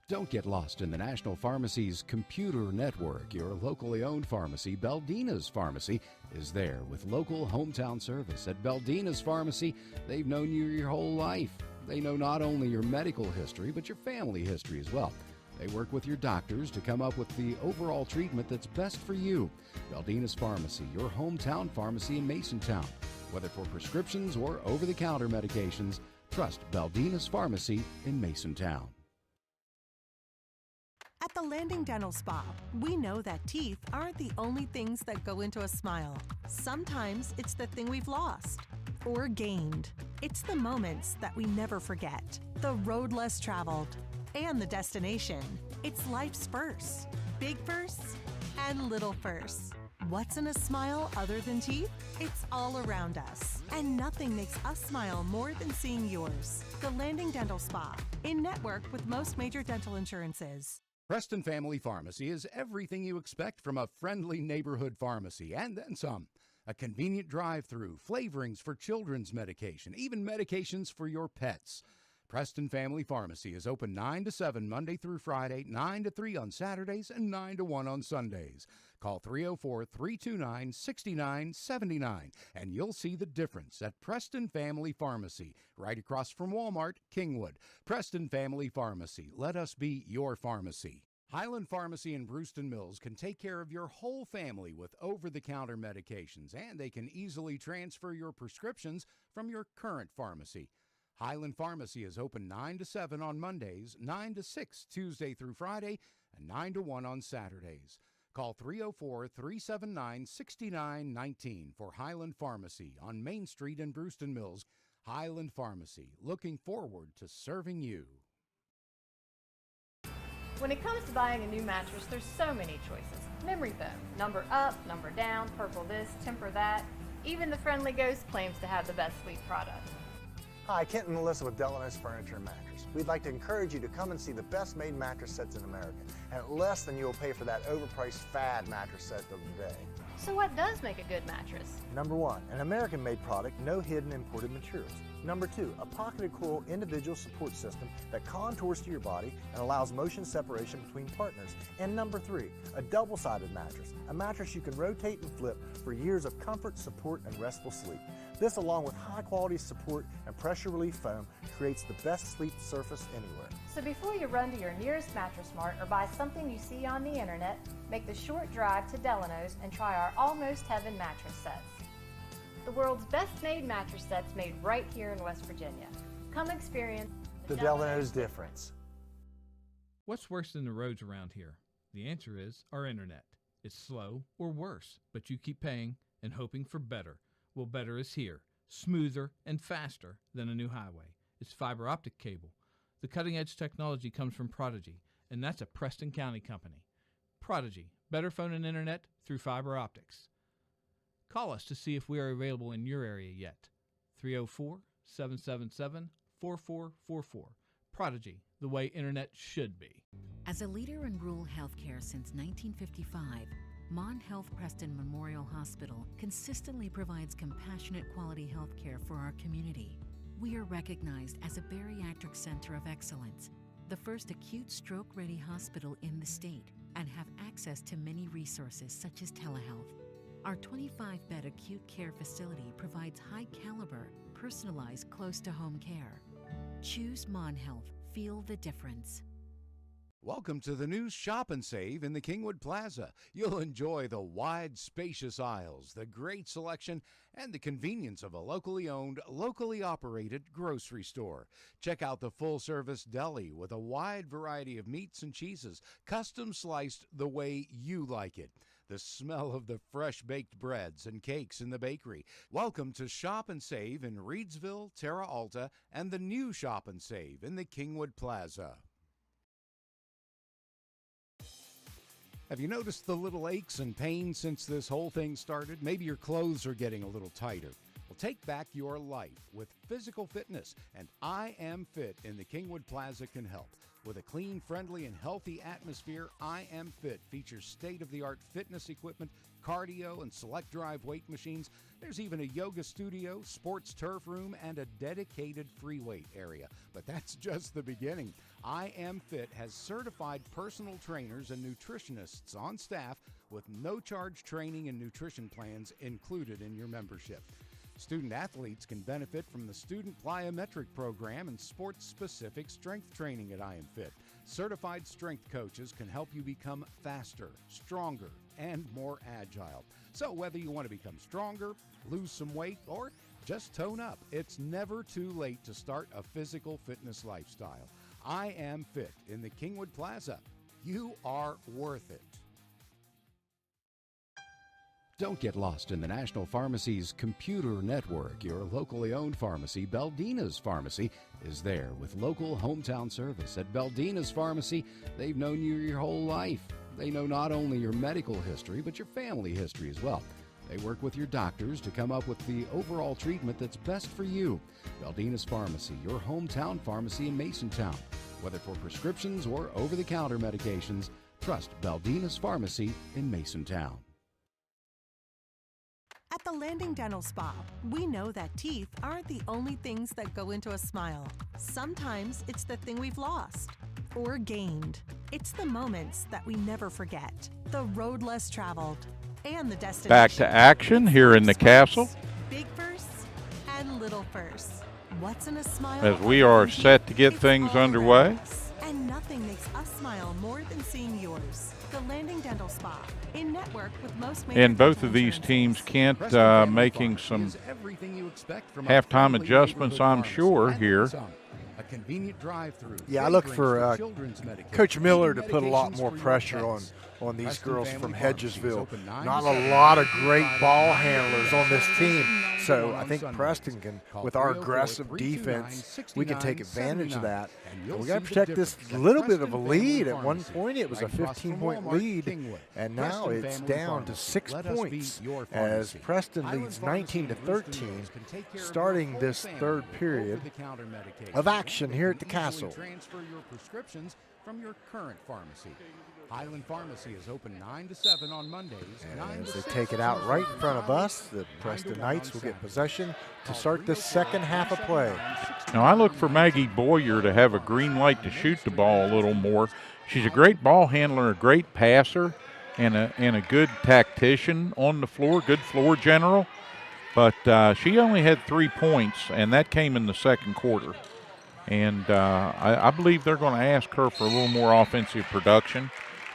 Don't get lost in the National Pharmacy's computer network. Your locally owned pharmacy, Beldina's Pharmacy, is there with local hometown service. At Beldina's Pharmacy, they've known you your whole life. They know not only your medical history, but your family history as well. They work with your doctors to come up with the overall treatment that's best for you. Beldina's Pharmacy, your hometown pharmacy in Masontown. Whether for prescriptions or over-the-counter medications, trust Beldina's Pharmacy in Masontown. At the Landing Dental Spa, we know that teeth aren't the only things that go into a smile. Sometimes it's the thing we've lost or gained. It's the moments that we never forget, the road less traveled, and the destination. It's life's firsts, big firsts and little firsts. What's in a smile other than teeth? It's all around us, and nothing makes us smile more than seeing yours. The Landing Dental Spa, in network with most major dental insurances. Preston Family Pharmacy is everything you expect from a friendly neighborhood pharmacy, and then some. A convenient drive-through, flavorings for children's medication, even medications for your pets. Preston Family Pharmacy is open 9 to 7 Monday through Friday, 9 to 3 on Saturdays, and 9 to 1 on Sundays. Call 304-329-6979, and you'll see the difference at Preston Family Pharmacy, right across from Walmart, Kingwood. Preston Family Pharmacy. Let us be your pharmacy. Highland Pharmacy in Brewston Mills can take care of your whole family with over-the-counter medications, and they can easily transfer your prescriptions from your current pharmacy. Highland Pharmacy is open 9 to 7 on Mondays, 9 to 6 Tuesday through Friday, and 9 to 1 on Saturdays. Call 304-379-6919 for Highland Pharmacy on Main Street in Brewston Mills. Highland Pharmacy, looking forward to serving you. When it comes to buying a new mattress, there's so many choices. Memory foam, number up, number down, purple this, temper that. Even the Friendly Ghost claims to have the best sleep product. Hi, Kent and Melissa with Delano's Furniture and Mattress. We'd like to encourage you to come and see the best made mattress sets in America, and at less than you'll pay for that overpriced fad mattress set of the day. So what does make a good mattress? Number 1, an American-made product, no hidden imported materials. Number 2, a pocketed coil individual support system that contours to your body and allows motion separation between partners. And number 3, a double-sided mattress, a mattress you can rotate and flip for years of comfort, support, and restful sleep. This, along with high-quality support and pressure relief foam, creates the best sleep surface anywhere. So before you run to your nearest Mattress Mart or buy something you see on the internet, make the short drive to Delano's and try our Almost Heaven mattress sets. The world's best-made mattress sets made right here in West Virginia. Come experience The Delano's difference. What's worse than the roads around here? The answer is our internet. It's slow or worse, but you keep paying and hoping for better. Well, better is here, smoother and faster than a new highway. It's fiber optic cable. The cutting-edge technology comes from Prodigy, and that's a Preston County company. Prodigy, better phone and internet through fiber optics. Call us to see if we are available in your area yet. 304-777-4444. Prodigy, the way internet should be. As a leader in rural healthcare since 1955, Mon Health Preston Memorial Hospital consistently provides compassionate quality health care for our community. We are recognized as a bariatric center of excellence, the first acute stroke-ready hospital in the state, and have access to many resources such as telehealth. Our 25-bed acute care facility provides high-caliber, personalized, close-to-home care. Choose Mon Health. Feel the difference. Welcome to the new Shop and Save in the Kingwood Plaza. You'll enjoy the wide, spacious aisles, the great selection, and the convenience of a locally owned, locally operated grocery store. Check out the full-service deli with a wide variety of meats and cheeses, custom sliced the way you like it. The smell of the fresh-baked breads and cakes in the bakery. Welcome to Shop and Save in Reedsville, Terra Alta, and the new Shop and Save in the Kingwood Plaza. Have you noticed the little aches and pains since this whole thing started? Maybe your clothes are getting a little tighter. Well, take back your life with physical fitness, and I Am Fit in the Kingwood Plaza can help. With a clean, friendly, and healthy atmosphere, I Am Fit features state-of-the-art fitness equipment, cardio, and select drive weight machines. There's even a yoga studio, sports turf room, and a dedicated free weight area. But that's just the beginning. I Am Fit has certified personal trainers and nutritionists on staff with no-charge training and nutrition plans included in your membership. Student athletes can benefit from the Student Plyometric Program and sports-specific strength training at I Am Fit. Certified strength coaches can help you become faster, stronger, and more agile. So whether you want to become stronger, lose some weight, or just tone up, it's never too late to start a physical fitness lifestyle. I Am Fit in the Kingwood Plaza. You are worth it. Don't get lost in the National Pharmacy's computer network. Your locally owned pharmacy, Beldina's Pharmacy, is there with local hometown service. At Beldina's Pharmacy, they've known you your whole life. They know not only your medical history, but your family history as well. They work with your doctors to come up with the overall treatment that's best for you. Beldina's Pharmacy, your hometown pharmacy in Masontown. Whether for prescriptions or over-the-counter medications, trust Beldina's Pharmacy in Masontown. At the Landing Dental Spa, we know that teeth aren't the only things that go into a smile. Sometimes it's the thing we've lost or gained. It's the moments that we never forget, the road less traveled, and the destination. Back to action here in the castle. Big firsts and little firsts. What's in a smile? As we are set to get things underway. And nothing makes us smile more than seeing yours. The Landing Dental Spa, in network with most major And both dental of these insurances. teams, Kent, making some halftime adjustments, I'm sure, here. A convenient drive-through. Yeah, I look for Coach Miller to put a lot more pressure on these girls from Hedgesville. Not a lot of great ball handlers on this team. So I think Preston can, with our aggressive defense, we can take advantage of that. And we got to protect this little bit of a lead. At one point, it was a 15-point lead, and now it's down to 6 points as Preston leads 19-13, starting this third period of action here at the Castle. Transfer your prescriptions from your current pharmacy. Highland Pharmacy is open 9 to 7 on Mondays. And as they take it out right in front of us, the Preston Knights will get possession to start the second half of play. Now I look for Maggie Boyer to have a green light to shoot the ball a little more. She's a great ball handler, a great passer, and a good tactician on the floor, good floor general. But she only had 3 points, and that came in the second quarter. And I believe they're going to ask her for a little more offensive production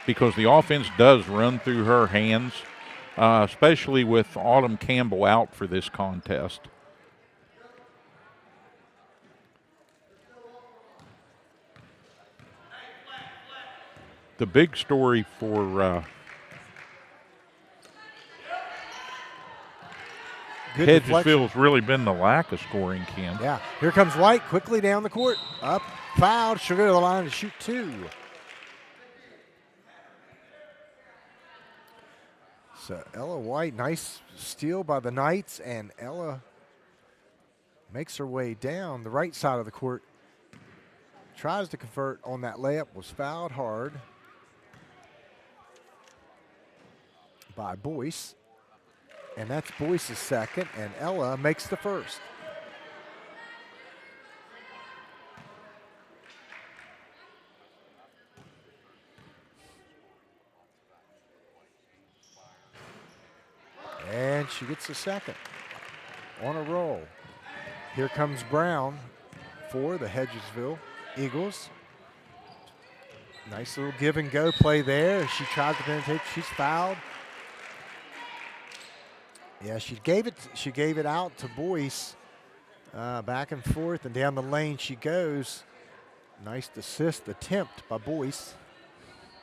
because the offense does run through her hands, especially with Autumn Campbell out for this contest. The big story for Hedgesville's really been the lack of scoring, Ken. Yeah, here comes White quickly down the court. Up, fouled, she'll go to the line to shoot 2. So Ella White, nice steal by the Knights, and Ella makes her way down the right side of the court. Tries to convert on that layup, was fouled hard by Boyce. And that's Boyce's second, and Ella makes the first. And she gets the second on a roll. Here comes Brown for the Hedgesville Eagles. Nice little give and go play there. She tries to penetrate, she's fouled. Yeah, she gave it out to Boyce, back and forth, and down the lane she goes. Nice assist attempt by Boyce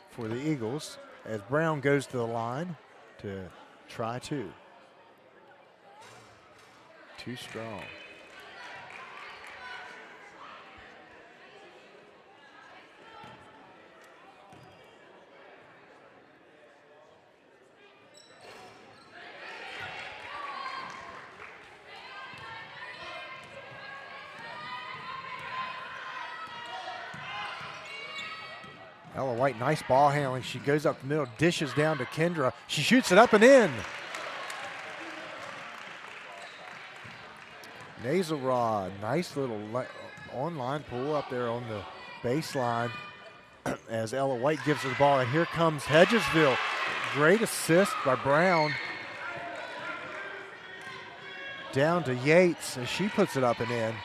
for the Eagles as Brown goes to the line to try 2. Too strong. Ella White, nice ball handling. She goes up the middle, dishes down to Kendra. She shoots it up and in. Nasal Rod, nice little online pull up there on the baseline as Ella White gives her the ball. And here comes Hedgesville. Great assist by Brown. Down to Yates as she puts it up and in.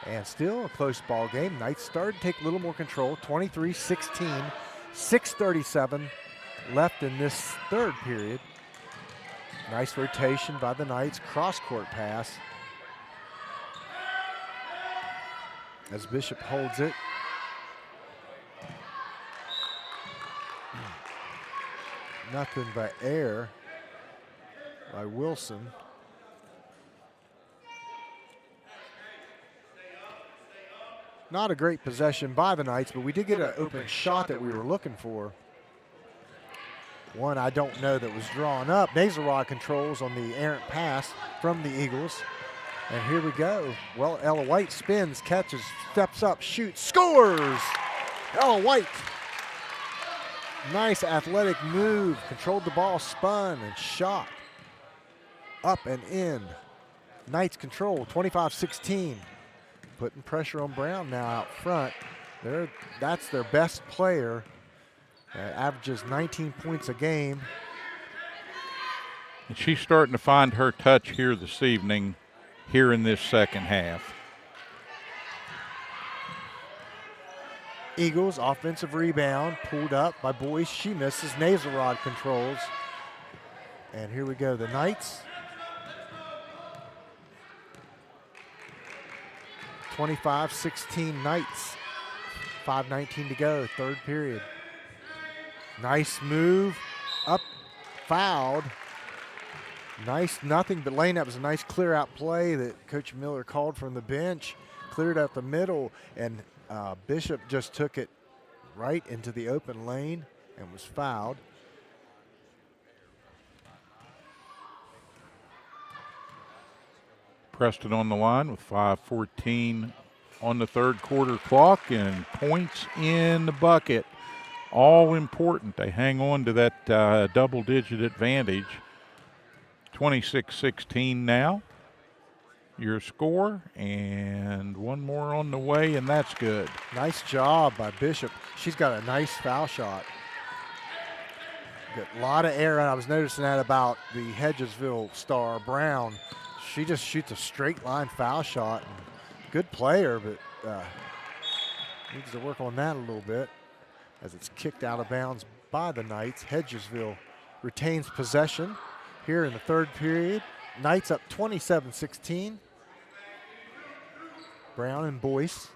And still a close ball game. Knights started to take a little more control, 23-16, 6:37 left in this third period. Nice rotation by the Knights, cross-court pass. As Bishop holds it. Nothing but air by Wilson. Not a great possession by the Knights, but we did get an open shot that we were looking for. One I don't know that was drawn up. Nazarod controls on the errant pass from the Eagles. And here we go. Well, Ella White spins, catches, steps up, shoots, scores! Ella White. Nice athletic move, controlled the ball, spun, and shot. up and in. Knights control, 25-16. Putting pressure on Brown now out front. That's their best player. Averages 19 points a game. And she's starting to find her touch here this evening, here in this second half. Eagles offensive rebound, pulled up by Boyce. She misses. Nazelrod controls. And here we go, the Knights. 25-16 Knights. 5:19 to go, third period. Nice move, up, fouled. Nice, nothing but lane. That was a nice clear out play that Coach Miller called from the bench. Cleared out the middle, and Bishop just took it right into the open lane and was fouled. Preston on the line with 5:14 on the third quarter clock, and points in the bucket. All important. They hang on to that double-digit advantage. 26-16 now. Your score, and one more on the way, and that's good. Nice job by Bishop. She's got a nice foul shot. Got a lot of air. I was noticing that about the Hedgesville star, Brown. She just shoots a straight line foul shot. Good player, but needs to work on that a little bit as it's kicked out of bounds by the Knights. Hedgesville retains possession here in the third period. Knights up 27-16. Brown and Boyce.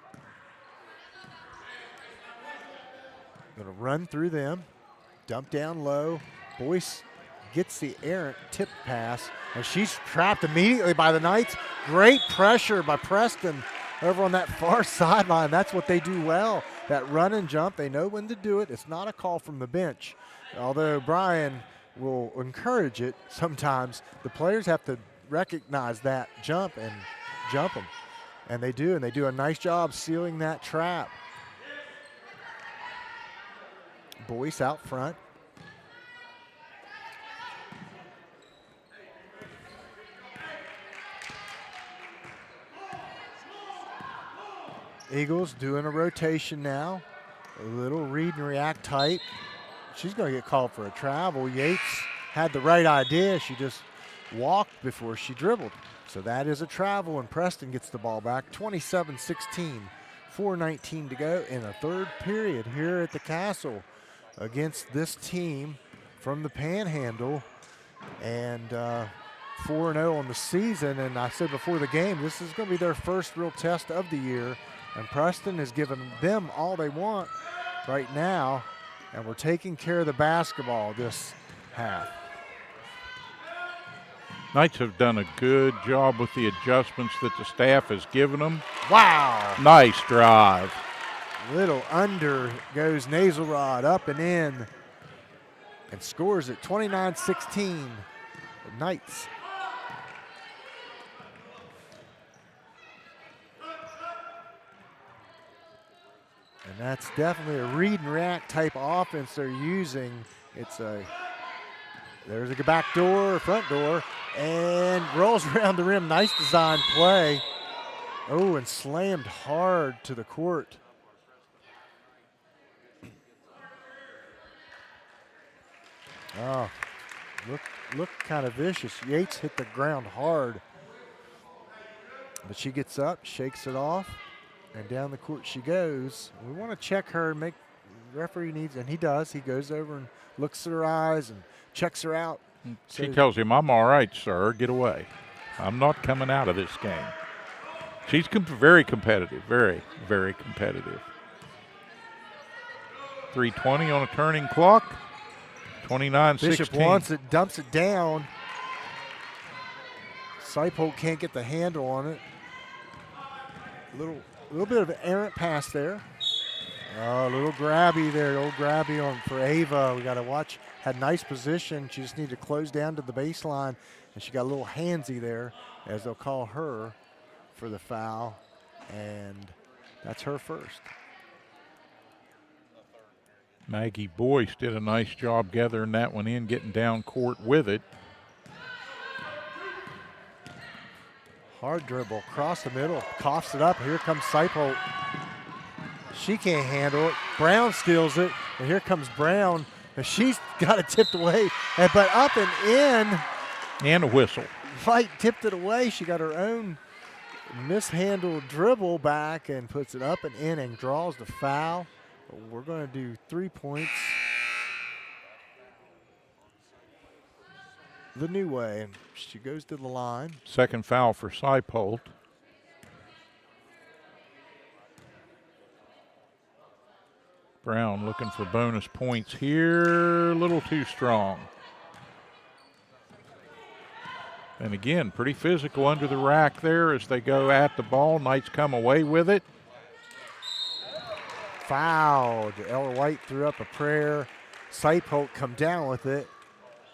Gonna run through them. Dump down low. Boyce gets the errant tip pass, and she's trapped immediately by the Knights. Great pressure by Preston over on that far sideline. That's what they do well, that run and jump. They know when to do it. It's not a call from the bench. Although Brian will encourage it sometimes, the players have to recognize that jump and jump them. And they do a nice job sealing that trap. Boyce out front. Eagles doing a rotation now. A little read and react type. She's going to get called for a travel. Yates had the right idea. She just walked before she dribbled. So that is a travel, and Preston gets the ball back. 27-16, 4:19 to go in the third period here at the Castle against this team from the Panhandle. And 4-0 on the season. And I said before the game, this is going to be their first real test of the year. And Preston has given them all they want right now. And we're taking care of the basketball this half. Knights have done a good job with the adjustments that the staff has given them. Wow. Nice drive. Little under goes Nazelrod, up and in, and scores at 29-16. The Knights. And that's definitely a read and react type offense they're using. There's a back door, front door, and rolls around the rim. Nice design play. Oh, and slammed hard to the court. Oh, look kind of vicious. Yates hit the ground hard. But she gets up, shakes it off, and down the court she goes. We want to check her and make the referee needs, and he does. He goes over and looks at her eyes and checks her out. She tells him, "I'm all right, sir. Get away. I'm not coming out of this game." She's very competitive, very, very competitive. 3:20 on a turning clock. 29-16. Bishop wants it, dumps it down. Seipold can't get the handle on it. Little bit of an errant pass there. A little grabby there, old grabby on for Ava. We got to watch. Had nice position. She just needed to close down to the baseline, and she got a little handsy there as they'll call her for the foul, and that's her first. Maggie Boyce did a nice job gathering that one in, getting down court with it. Hard dribble, across the middle, coughs it up. Here comes Seipold. She can't handle it. Brown steals it, and here comes Brown. And she's got it tipped away, but up and in. And a whistle. Right, tipped it away. She got her own mishandled dribble back and puts it up and in and draws the foul. We're going to do 3 points the new way, and she goes to the line. Second foul for Seipold. Brown looking for bonus points here, a little too strong. And again, pretty physical under the rack there as they go at the ball. Knights come away with it. Fouled. Ella White threw up a prayer. Seipold come down with it,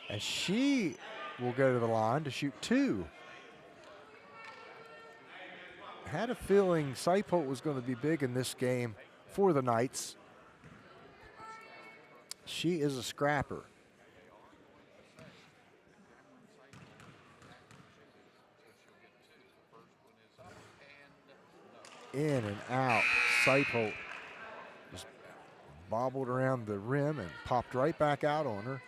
and she will go to the line to shoot 2. Had a feeling Seipold was going to be big in this game for the Knights. She is a scrapper. In and out. Seipold just bobbled around the rim and popped right back out on her.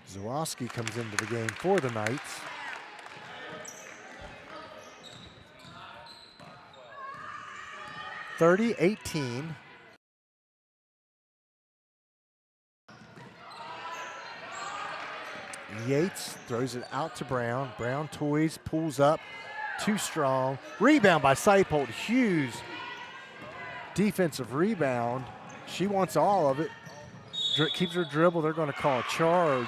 Zawoski comes into the game for the Knights. (30-18). Yates throws it out to Brown. Brown toys, pulls up, too strong. Rebound by Seipold. Hughes. Defensive rebound. She wants all of it. Keeps her dribble. They're going to call a charge.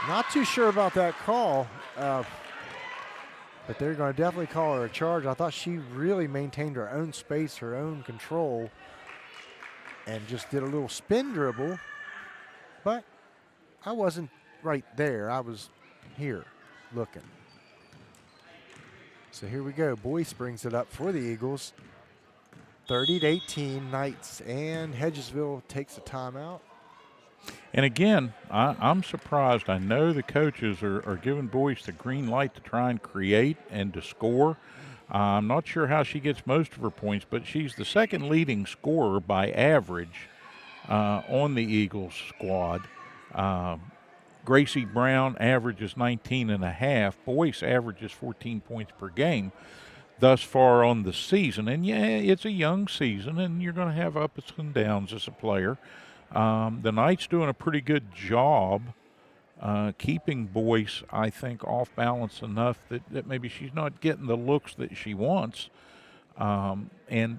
Not too sure about that call, but they're going to definitely call her a charge. I thought she really maintained her own space, her own control, and just did a little spin dribble. But I wasn't right there. I was here looking. So here we go. Boyce brings it up for the Eagles. 30-18 Knights, and Hedgesville takes a timeout. And again, I'm surprised. I know the coaches are giving Boyce the green light to try and create and to score. I'm not sure how she gets most of her points, but she's the second leading scorer by average on the Eagles squad. Gracie Brown averages 19.5. Boyce averages 14 points per game thus far on the season. And yeah, it's a young season, and you're going to have ups and downs as a player. The Knights doing a pretty good job keeping Boyce, I think, off balance enough that maybe she's not getting the looks that she wants. And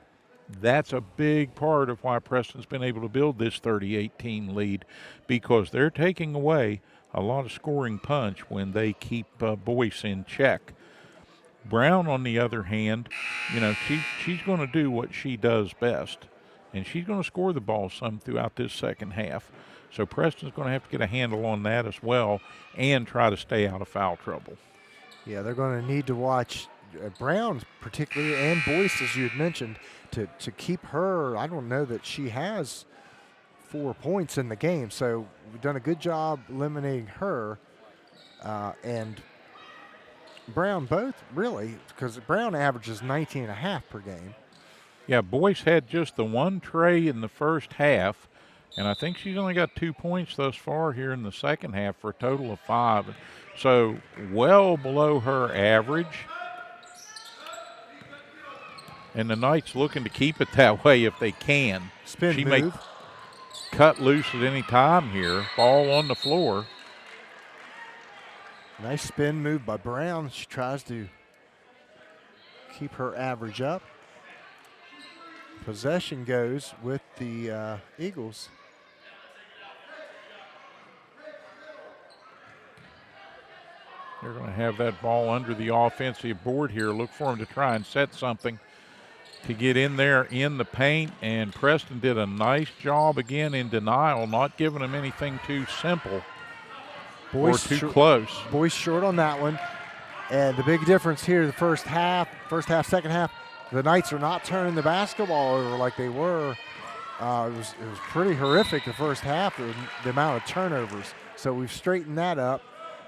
that's a big part of why Preston's been able to build this 30-18 lead, because they're taking away a lot of scoring punch when they keep Boyce in check. Brown, on the other hand, you know, she's going to do what she does best, and she's going to score the ball some throughout this second half. So Preston's going to have to get a handle on that as well and try to stay out of foul trouble. Yeah, they're going to need to watch Brown particularly, and Boyce, as you had mentioned, to keep her. I don't know that she has 4 points in the game, so we've done a good job eliminating her and Brown both, really, because Brown averages 19.5 per game. Yeah, Boyce had just the one tray in the first half, and I think she's only got 2 points thus far here in the second half for a total of 5. So well below her average. And the Knights looking to keep it that way if they can. Spin she move. may cut loose at any time here. Ball on the floor. Nice spin move by Brown. She tries to keep her average up. Possession goes with the Eagles. They're going to have that ball under the offensive board here. Look for them to try and set something to get in there in the paint. And Preston did a nice job again in denial, not giving them anything too simple or too close. Boyce short on that one. And the big difference here, the first half, second half, the Knights are not turning the basketball over like they were It was pretty horrific the first half, the amount of turnovers. So we've straightened that up,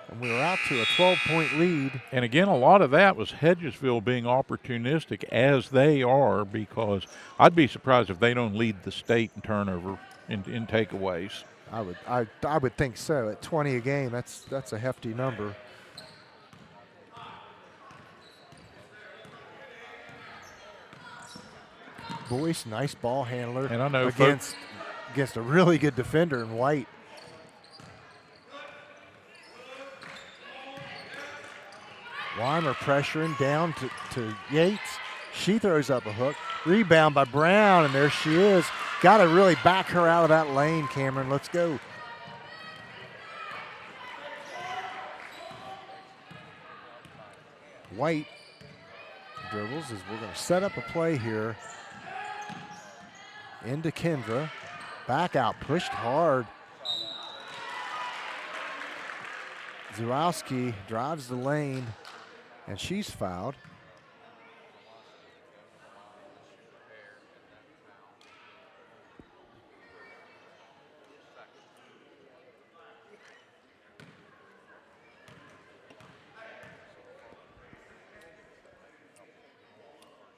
and we were out to a 12-point lead. And again, a lot of that was Hedgesville being opportunistic, as they are, because I'd be surprised if they don't lead the state in turnover in takeaways. I would think so. At 20 a game, that's a hefty number. Boyce, nice ball handler. And I know against a really good defender in White. Weimer pressuring down to Yates. She throws up a hook. Rebound by Brown, and there she is. Got to really back her out of that lane, Cameron. Let's go. White dribbles as we're going to set up a play here. Into Kendra. Back out, pushed hard. Zawowski drives the lane, and she's fouled.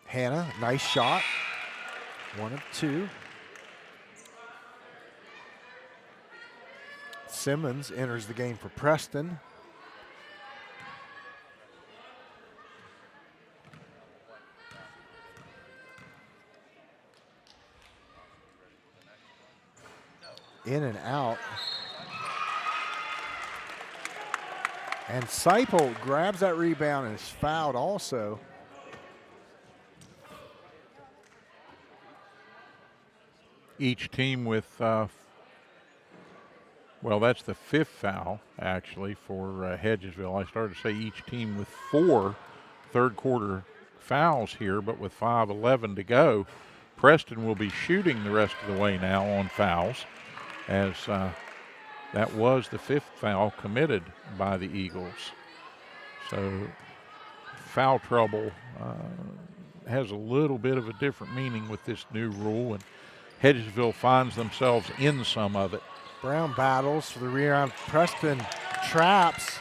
Hannah, nice shot. 1 of 2. Simmons enters the game for Preston. In and out. And Seipold grabs that rebound and is fouled also. Each team with, well, that's the 5th foul, actually, for Hedgesville. I started to say each team with 4 third-quarter fouls here, but with 5:11 to go, Preston will be shooting the rest of the way now on fouls, as that was the 5th foul committed by the Eagles. So foul trouble has a little bit of a different meaning with this new rule, and Hedgesville finds themselves in some of it. Brown battles for the rebound. Preston traps.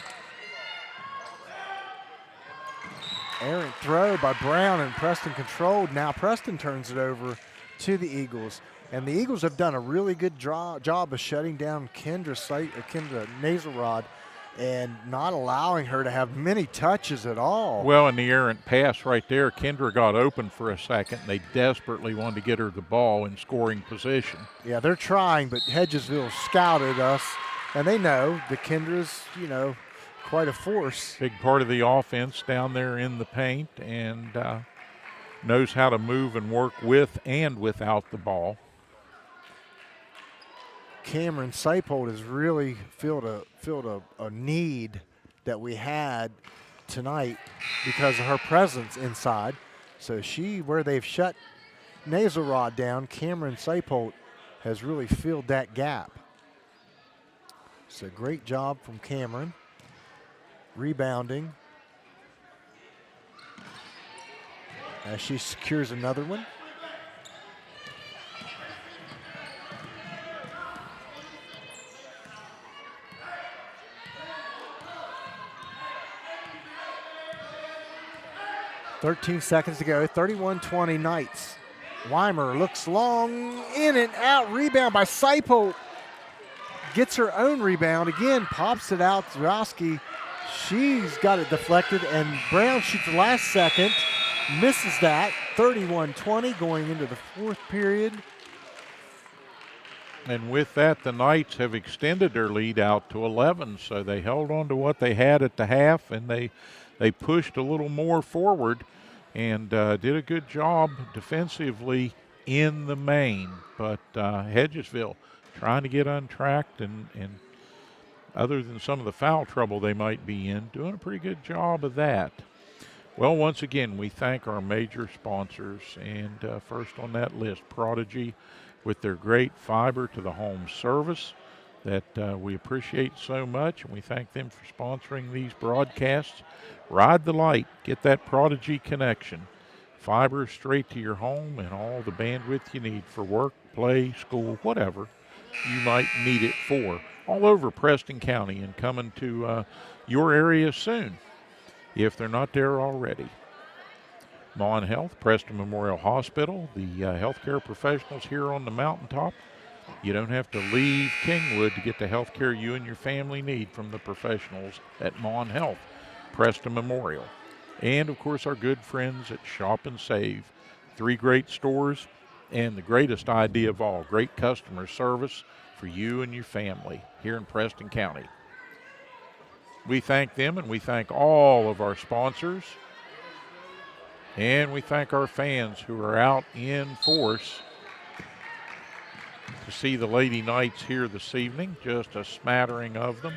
Errant throw by Brown, and Preston controlled. Now Preston turns it over to the Eagles. And the Eagles have done a really good job of shutting down Kendra Nazelrod and not allowing her to have many touches at all. Well, in the errant pass right there, Kendra got open for a second. They desperately wanted to get her the ball in scoring position. Yeah, they're trying, but Hedgesville scouted us, and they know that Kendra's, quite a force. Big part of the offense down there in the paint, and knows how to move and work with and without the ball. Cameron Seipold has really filled a need that we had tonight because of her presence inside. So where they've shut Nazelrod down, Cameron Seipold has really filled that gap. So great job from Cameron. Rebounding as she secures another one. .13 seconds to go, 31-20 Knights. Weimer looks long, in and out, rebound by Seipold. Gets her own rebound, again, pops it out, Zawowski. She's got it deflected, and Brown shoots the last second, misses that, 31-20 going into the 4th period. And with that, the Knights have extended their lead out to 11, so they held on to what they had at the half, and they pushed a little more forward and did a good job defensively in the main. But Hedgesville trying to get untracked, and other than some of the foul trouble they might be in, doing a pretty good job of that. Well, once again, we thank our major sponsors, and first on that list, Prodigy, with their great fiber to the home service that we appreciate so much, and we thank them for sponsoring these broadcasts. Ride the light, get that Prodigy connection, fiber straight to your home and all the bandwidth you need for work, play, school, whatever you might need it for. All over Preston County and coming to your area soon, if they're not there already. Mon Health, Preston Memorial Hospital, the healthcare professionals here on the mountaintop. You don't have to leave Kingwood to get the health care you and your family need from the professionals at Mon Health, Preston Memorial. And, of course, our good friends at Shop and Save. 3 great stores and the greatest idea of all, great customer service for you and your family here in Preston County. We thank them, and we thank all of our sponsors. And we thank our fans who are out in force to see the Lady Knights here this evening, just a smattering of them.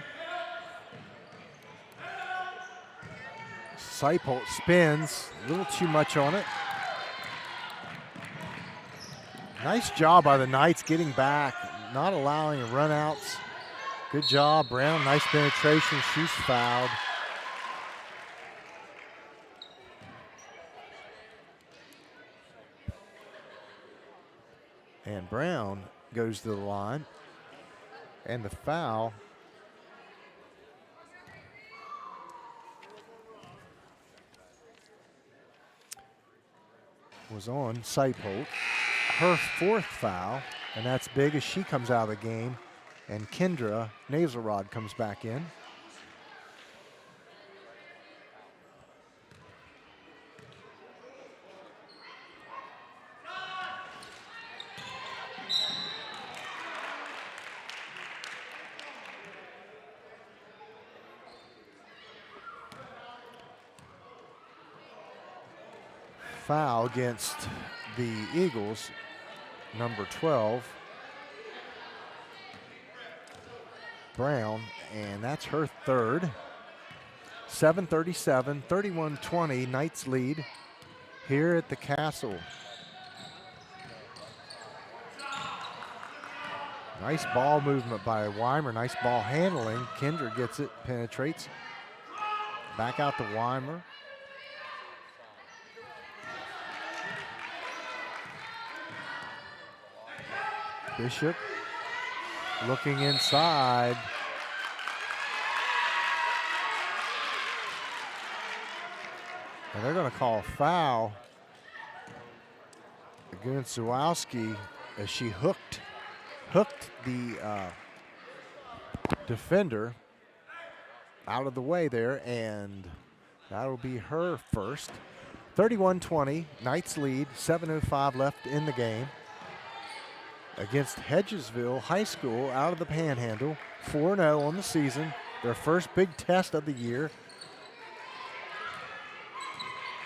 Seipold spins, a little too much on it. Nice job by the Knights getting back, not allowing runouts. Good job, Brown. Nice penetration. She's fouled. And Brown goes to the line. And the foul was on Seipold. Her 4th foul, and that's big as she comes out of the game. And Kendra Nazelrod comes back in. Foul against the Eagles, number 12, Brown, and that's her 3rd. 7:37, 31-20, Knights lead here at the Castle. Nice ball movement by Weimer, nice ball handling. Kendra gets it, penetrates. Back out to Weimer. Bishop looking inside. And they're going to call a foul against Zawalski as she hooked the defender out of the way there, and that'll be her first. 31-20, Knights lead, 7:05 left in the game. Against Hedgesville High School out of the Panhandle, 4-0 on the season, their first big test of the year.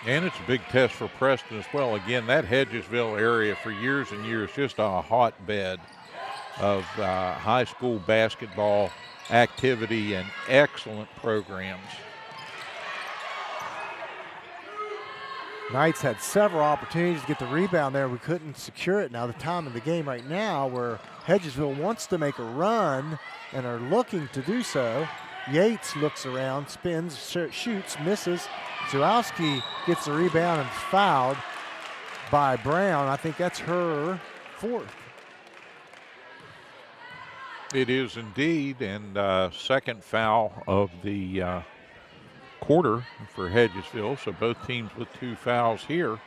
And it's a big test for Preston as well. Again, that Hedgesville area for years and years, just a hotbed of high school basketball activity and excellent programs. Knights had several opportunities to get the rebound there. We couldn't secure it. Now the time of the game right now where Hedgesville wants to make a run and are looking to do so. Yates looks around, spins, shoots, misses. Zawalski gets the rebound and fouled by Brown. I think that's her 4th. It is indeed, and second foul of the quarter for Hedgesville, so both teams with 2 fouls here.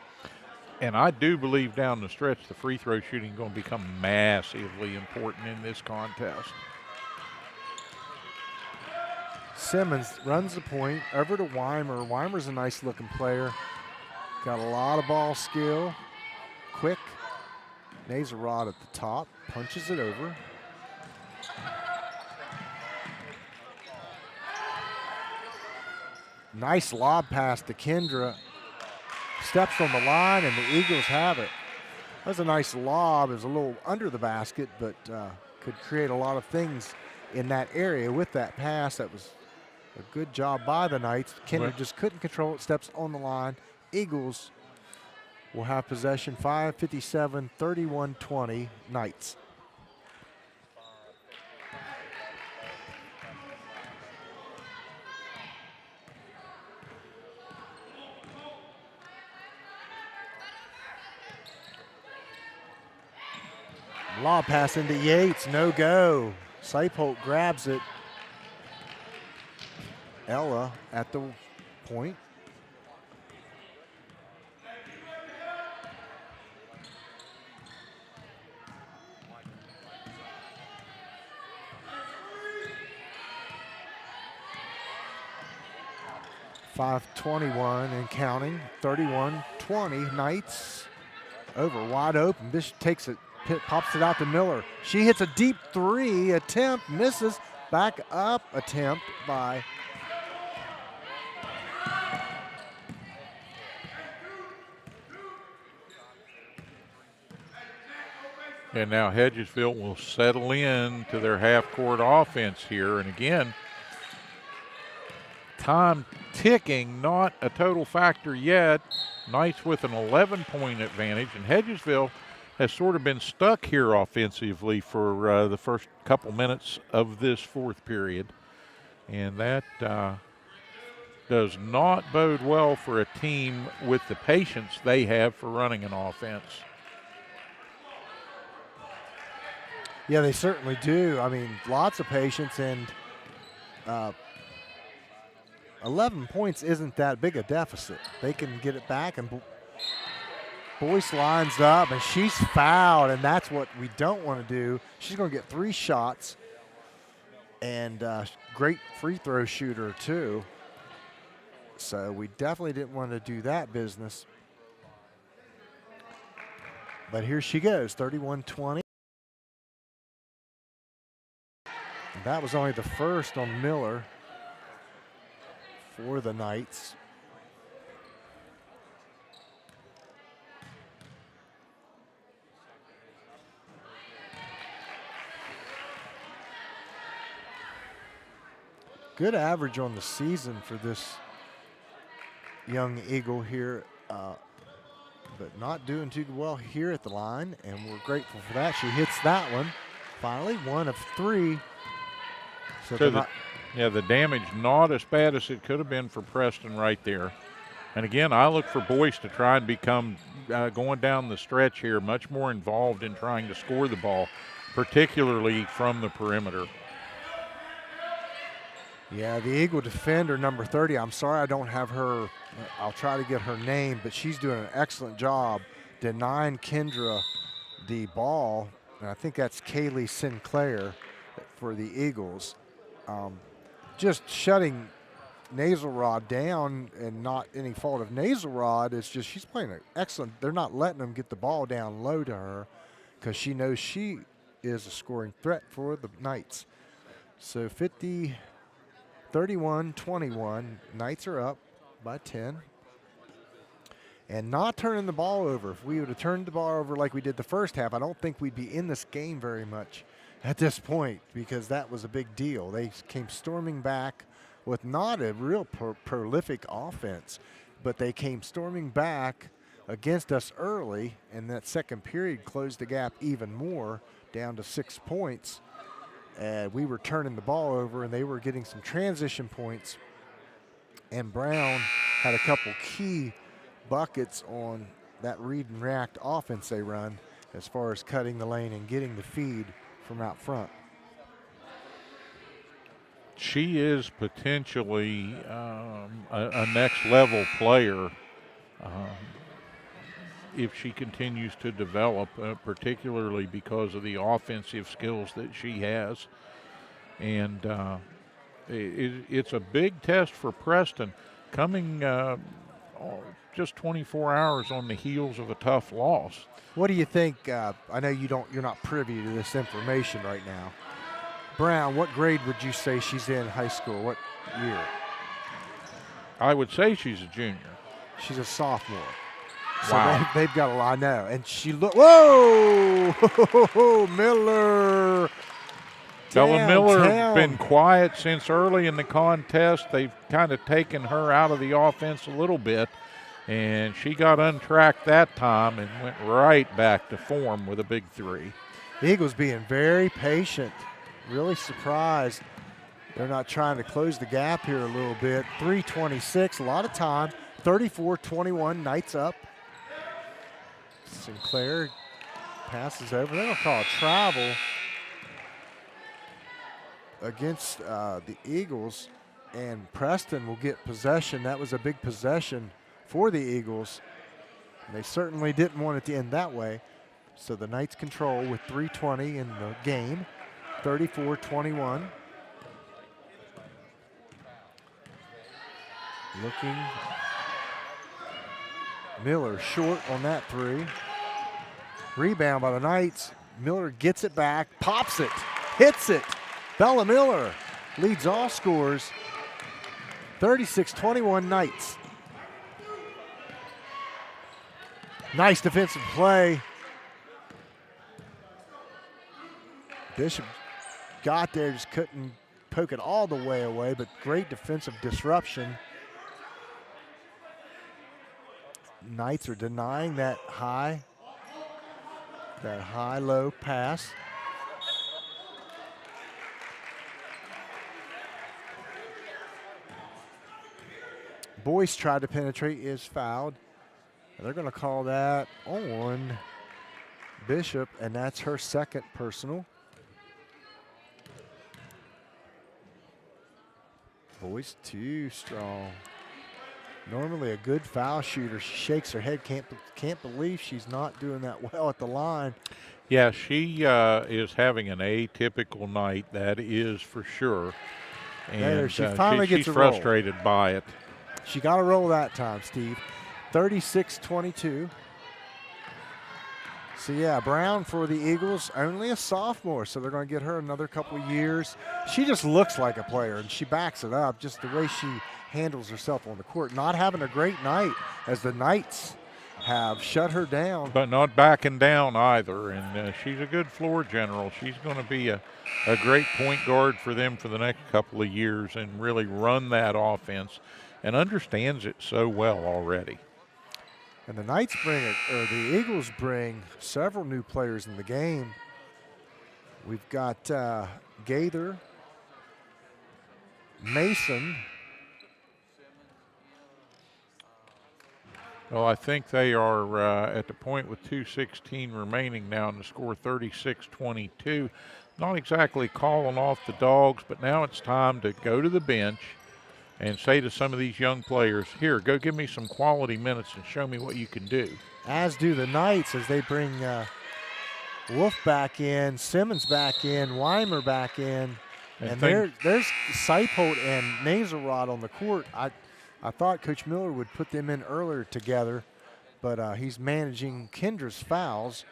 And I do believe down the stretch the free throw shooting is going to become massively important in this contest. Simmons runs the point over to Weimer. Weimer's a nice looking player. Got a lot of ball skill. Quick. Nazelrod at the top. Punches it over. Nice lob pass to Kendra. Steps on the line, and the Eagles have it. That was a nice lob. It was a little under the basket, but could create a lot of things in that area with that pass. That was a good job by the Knights. Kendra just couldn't control it. Steps on the line. Eagles will have possession. 5:57, 31-20, Knights. Lob pass into Yates, no go. Seipold grabs it. Ella at the point. .521 and counting. 31-20. Knights over wide open. Bishop takes it, pops it out to Miller. She hits a deep three attempt, misses. Back up attempt by and now Hedgesville will settle in to their half-court offense here. And again, time ticking, not a total factor yet. Knights with an 11-point advantage, and Hedgesville has sort of been stuck here offensively for the first couple minutes of this fourth period. And that does not bode well for a team with the patience they have for running an offense. Yeah, they certainly do. I mean, lots of patience, and 11 points isn't that big a deficit. They can get it back, and Boyce lines up, and she's fouled, and that's what we don't want to do. She's going to get 3 shots, and great free throw shooter, too. So we definitely didn't want to do that business. But here she goes, 31-20. That was only the first on Miller for the Knights. Good average on the season for this young Eagle here, but not doing too well here at the line, and we're grateful for that. She hits that one, finally, 1 of 3. So the damage not as bad as it could have been for Preston right there. And again, I look for Boyce to try and become, going down the stretch here, much more involved in trying to score the ball, particularly from the perimeter. Yeah, the Eagle defender, number 30, I'm sorry I don't have her, I'll try to get her name, but she's doing an excellent job denying Kendra the ball. And I think that's Kaylee Sinclair for the Eagles. Just shutting Nasalrod down, and not any fault of Nasalrod. It's just she's playing an excellent. They're not letting them get the ball down low to her because she knows she is a scoring threat for the Knights. So 31-21. Knights are up by 10. And not turning the ball over. If we would have turned the ball over like we did the first half, I don't think we'd be in this game very much at this point, because that was a big deal. They came storming back with not a real prolific offense, but they came storming back against us early, and that second period closed the gap even more, down to 6 points. And we were turning the ball over, and they were getting some transition points. And Brown had a couple key buckets on that read and react offense they run, as far as cutting the lane and getting the feed from out front. She is potentially a next level player if she continues to develop, particularly because of the offensive skills that she has. And it's a big test for Preston, coming just 24 hours on the heels of a tough loss. What do you think? I know you're not privy to this information right now. Brown, what grade would you say she's in high school? What year? I would say she's a junior. She's a sophomore. So wow. They've got a lot, I know. And she whoa! Miller. Ella Miller been quiet since early in the contest. They've kind of taken her out of the offense a little bit. And she got untracked that time and went right back to form with a big 3. The Eagles being very patient. Really surprised they're not trying to close the gap here a little bit. 3:26, a lot of time. 34-21, Knights up. Sinclair Passes over. They're going to call a travel against the Eagles, and Preston will get possession. That was a big possession for the Eagles. And they certainly didn't want it to end that way. So the Knights control with 3:20 in the game, 34-21. Looking. Miller short on that three. Rebound by the Knights. Miller gets it back, pops it, hits it. Bella Miller leads all scores. 36-21 Knights. Nice defensive play. Bishop got there, just couldn't poke it all the way away, but great defensive disruption. Knights are denying that high-low pass. Boyce tried to penetrate, is fouled. And they're going to call that on Bishop, and that's her second personal. Boyce too strong. Normally a good foul shooter. She shakes her head, can't believe she's not doing that well at the line. Yeah, she is having an atypical night, that is for sure. And she finally gets she's a roll. frustrated by it. She got a roll that time, Steve. 36-22. So yeah, Brown for the Eagles, only a sophomore, so they're going to get her another couple of years. She just looks like a player, and she backs it up, just the way she handles herself on the court. Not having a great night, as the Knights have shut her down. But not backing down either, and she's a good floor general. She's going to be a great point guard for them for the next couple of years and really run that offense, and understands it so well already. And the Knights the Eagles bring several new players in the game. We've got Gaither, Mason. Well, I think they are at the point with 2:16 remaining now, and the score 36-22. Not exactly calling off the Dogs, but now it's time to go to the bench and say to some of these young players, here, go give me some quality minutes and show me what you can do. As do the Knights as they bring Wolf back in, Simmons back in, Weimer back in. And there's Seipold and Nazelrod on the court. I thought Coach Miller would put them in earlier together, but he's managing Kendra's fouls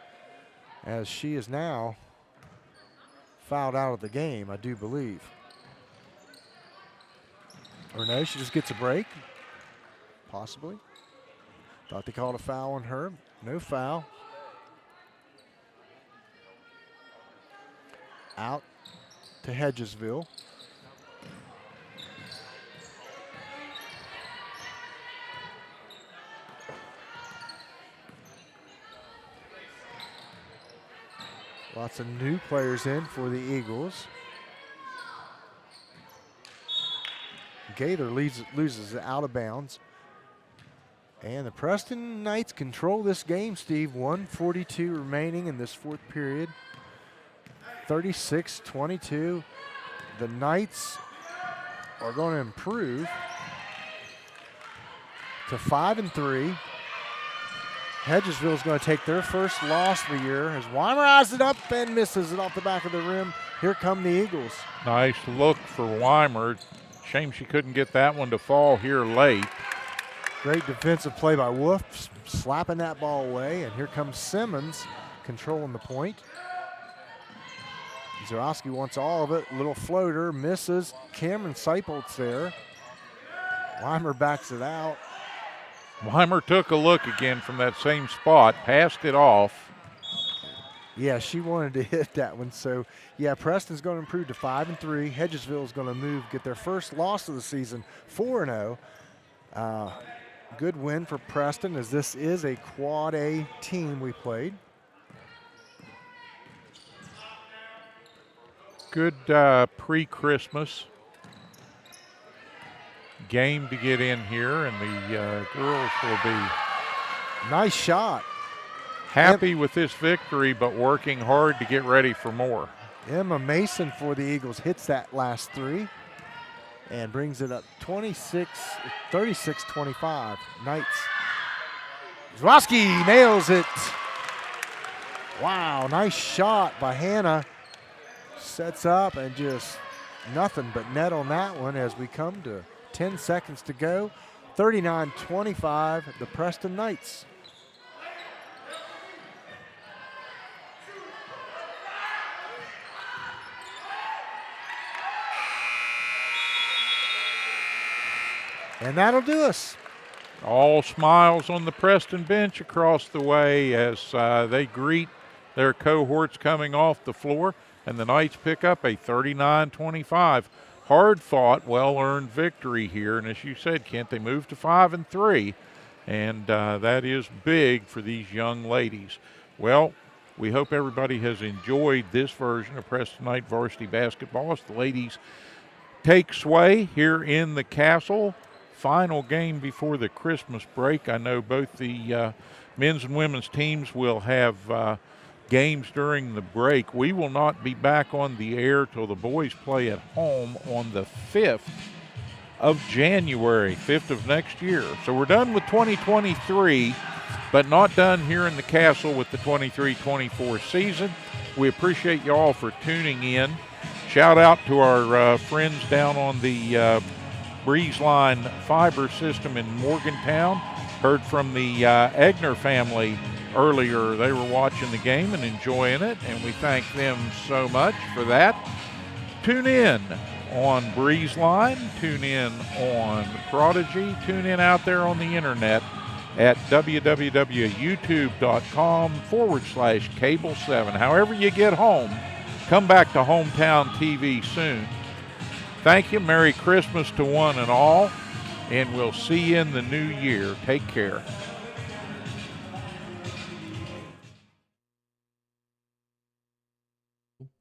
as she is now fouled out of the game, I do believe. Or no, she just gets a break, possibly. Thought they called a foul on her. No foul. Out to Hedgesville. Lots of new players in for the Eagles. Gaither loses it out of bounds. And the Preston Knights control this game, Steve. 1:42 remaining in this fourth period. 36-22. The Knights are going to improve to 5-3. Hedgesville is going to take their first loss of the year as Weimer eyes it up and misses it off the back of the rim. Here come the Eagles. Nice look for Weimer. Shame she couldn't get that one to fall here late. Great defensive play by Wolf, slapping that ball away. And here comes Simmons controlling the point. Zarowski wants all of it. Little floater, misses. Cameron Seipold's there. Weimer backs it out. Weimer took a look again from that same spot, passed it off. Yeah, she wanted to hit that one. So, yeah, Preston's going to improve to 5-3. Hedgesville is going to move, get their first loss of the season, 4-0. Good win for Preston, as this is a Quad A team we played. Good pre-Christmas game to get in here, and the girls will be. Nice shot. happy with this victory, but working hard to get ready for more. Emma Mason for the Eagles hits that last three and brings it up 36-25. Knights. Zwoski nails it. Wow, nice shot by Hannah. Sets up and just nothing but net on that one as we come to 10 seconds to go. 39-25, the Preston Knights. And that'll do us. All smiles on the Preston bench across the way as they greet their cohorts coming off the floor, and the Knights pick up a 39-25 hard-fought, well-earned victory here. And as you said, Kent, they moved to 5-3, and that is big for these young ladies. Well, we hope everybody has enjoyed this version of Preston Knight Varsity Basketball as the ladies take sway here in the Castle. Final game before the Christmas break. I know both the men's and women's teams will have games during the break. We will not be back on the air till the boys play at home on the 5th of January, 5th of next year. So we're done with 2023, but not done here in the Castle with the 23-24 season. We appreciate you all for tuning in. Shout out to our friends down on the Breeze Line fiber system in Morgantown. Heard from the Egner family earlier. They were watching the game and enjoying it, and we thank them so much for that. Tune in on Breeze Line, tune in on Prodigy, tune in out there on the internet at www.youtube.com/cable7. However you get home, come back to Hometown TV soon. Thank you. Merry Christmas to one and all, and we'll see you in the new year. Take care.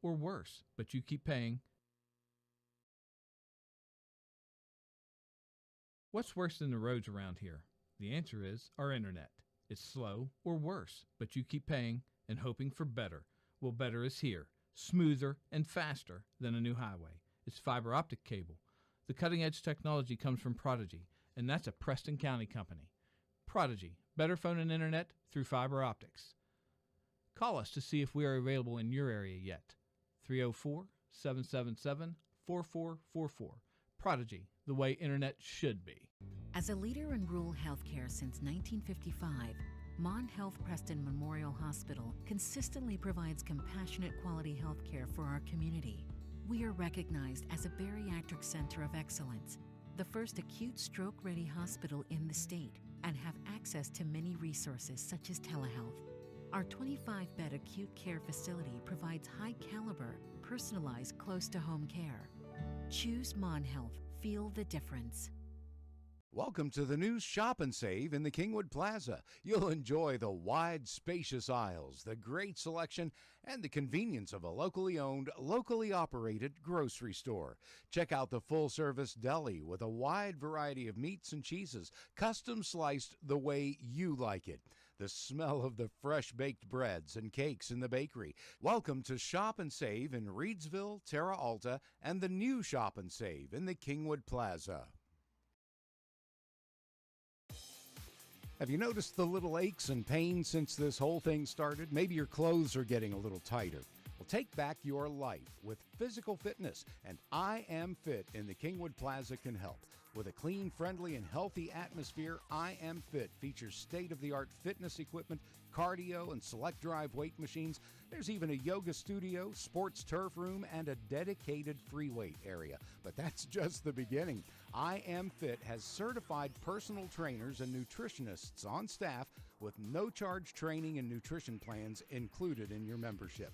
Or worse, but you keep paying. What's worse than the roads around here? The answer is our internet. It's slow or worse, but you keep paying and hoping for better. Well, better is here, smoother and faster than a new highway. It's fiber optic cable. The cutting-edge technology comes from Prodigy, and that's a Preston County company. Prodigy, better phone and internet through fiber optics. Call us to see if we are available in your area yet. 304-777-4444. Prodigy, the way internet should be. As a leader in rural healthcare since 1955, Mon Health Preston Memorial Hospital consistently provides compassionate quality healthcare for our community. We are recognized as a bariatric center of excellence, the first acute stroke-ready hospital in the state, and have access to many resources such as telehealth. Our 25-bed acute care facility provides high-caliber, personalized, close-to-home care. Choose Mon Health. Feel the difference. Welcome to the new Shop and Save in the Kingwood Plaza. You'll enjoy the wide, spacious aisles, the great selection, and the convenience of a locally owned, locally operated grocery store. Check out the full-service deli with a wide variety of meats and cheeses, custom sliced the way you like it. The smell of the fresh-baked breads and cakes in the bakery. Welcome to Shop and Save in Reedsville, Terra Alta, and the new Shop and Save in the Kingwood Plaza. Have you noticed the little aches and pains since this whole thing started? Maybe your clothes are getting a little tighter. Well, take back your life with physical fitness, and I Am Fit in the Kingwood Plaza can help. With a clean, friendly, and healthy atmosphere, I Am Fit features state-of-the-art fitness equipment, cardio, and select drive weight machines. There's even a yoga studio, sports turf room, and a dedicated free weight area. But that's just the beginning. I Am Fit has certified personal trainers and nutritionists on staff with no-charge training and nutrition plans included in your membership.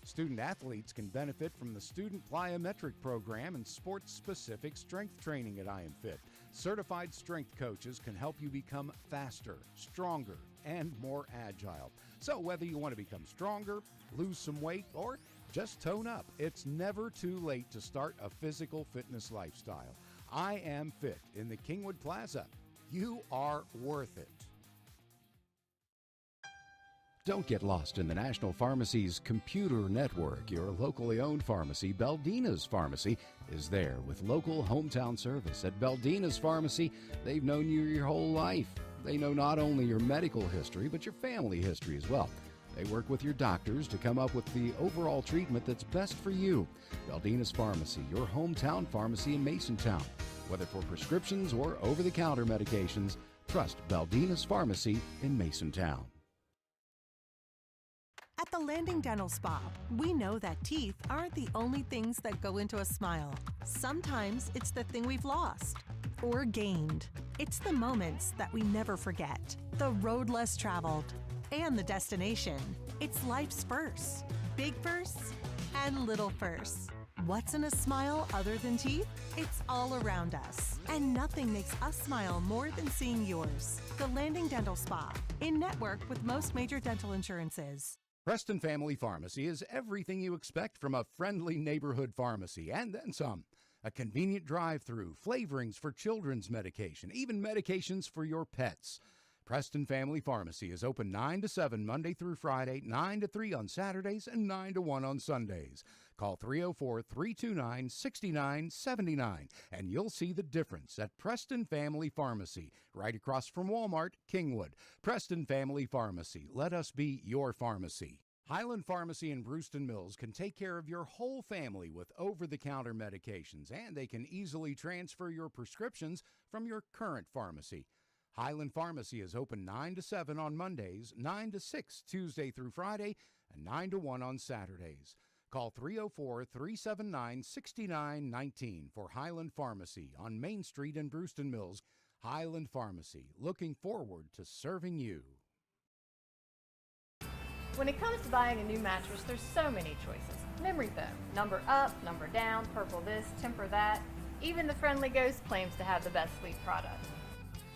Student athletes can benefit from the Student Plyometric Program and sports-specific strength training at I Am Fit. Certified strength coaches can help you become faster, stronger, and more agile. So whether you want to become stronger, lose some weight, or just tone up, it's never too late to start a physical fitness lifestyle. I Am Fit in the Kingwood Plaza. You are worth it. Don't get lost in the National Pharmacy's computer network. Your locally owned pharmacy, Beldina's Pharmacy, is there with local hometown service. At Beldina's Pharmacy, they've known you your whole life. They know not only your medical history, but your family history as well. They work with your doctors to come up with the overall treatment that's best for you. Beldina's Pharmacy, your hometown pharmacy in Masontown. Whether for prescriptions or over-the-counter medications, trust Beldina's Pharmacy in Masontown. At the Landing Dental Spa, we know that teeth aren't the only things that go into a smile. Sometimes it's the thing we've lost or gained. It's the moments that we never forget, the road less traveled, and the destination. It's life's firsts, big firsts and little firsts. What's in a smile other than teeth? It's all around us. And nothing makes us smile more than seeing yours. The Landing Dental Spa, in network with most major dental insurances. Preston Family Pharmacy is everything you expect from a friendly neighborhood pharmacy, and then some. A convenient drive-through, flavorings for children's medication, even medications for your pets. Preston Family Pharmacy is open 9 to 7 Monday through Friday, 9 to 3 on Saturdays, and 9 to 1 on Sundays. Call 304-329-6979, and you'll see the difference at Preston Family Pharmacy, right across from Walmart, Kingwood. Preston Family Pharmacy. Let us be your pharmacy. Highland Pharmacy in Brewston Mills can take care of your whole family with over-the-counter medications, and they can easily transfer your prescriptions from your current pharmacy. Highland Pharmacy is open 9 to 7 on Mondays, 9 to 6 Tuesday through Friday, and 9 to 1 on Saturdays. Call 304-379-6919 for Highland Pharmacy on Main Street in Brewston Mills. Highland Pharmacy, looking forward to serving you. When it comes to buying a new mattress, there's so many choices. Memory foam, number up, number down, purple this, temper that. Even the Friendly Ghost claims to have the best sleep product.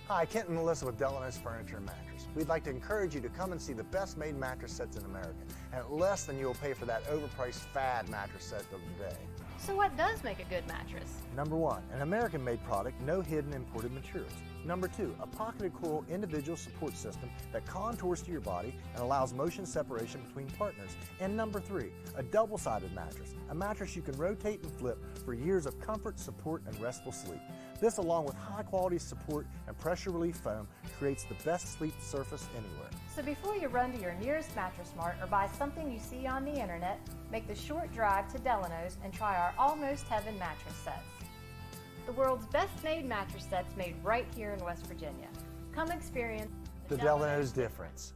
Hi, Kent and Melissa with Delano's Furniture and Mattress. We'd like to encourage you to come and see the best made mattress sets in America, and at less than you'll pay for that overpriced fad mattress set of the day. So what does make a good mattress? Number 1, an American-made product, no hidden imported materials. Number 2, a pocketed coil individual support system that contours to your body and allows motion separation between partners. And number 3, a double-sided mattress, a mattress you can rotate and flip for years of comfort, support, and restful sleep. This, along with high-quality support and pressure relief foam, creates the best sleep surface anywhere. So before you run to your nearest Mattress Mart or buy something you see on the internet, make the short drive to Delano's and try our Almost Heaven mattress sets. The world's best made mattress sets made right here in West Virginia. Come experience The Delano's difference.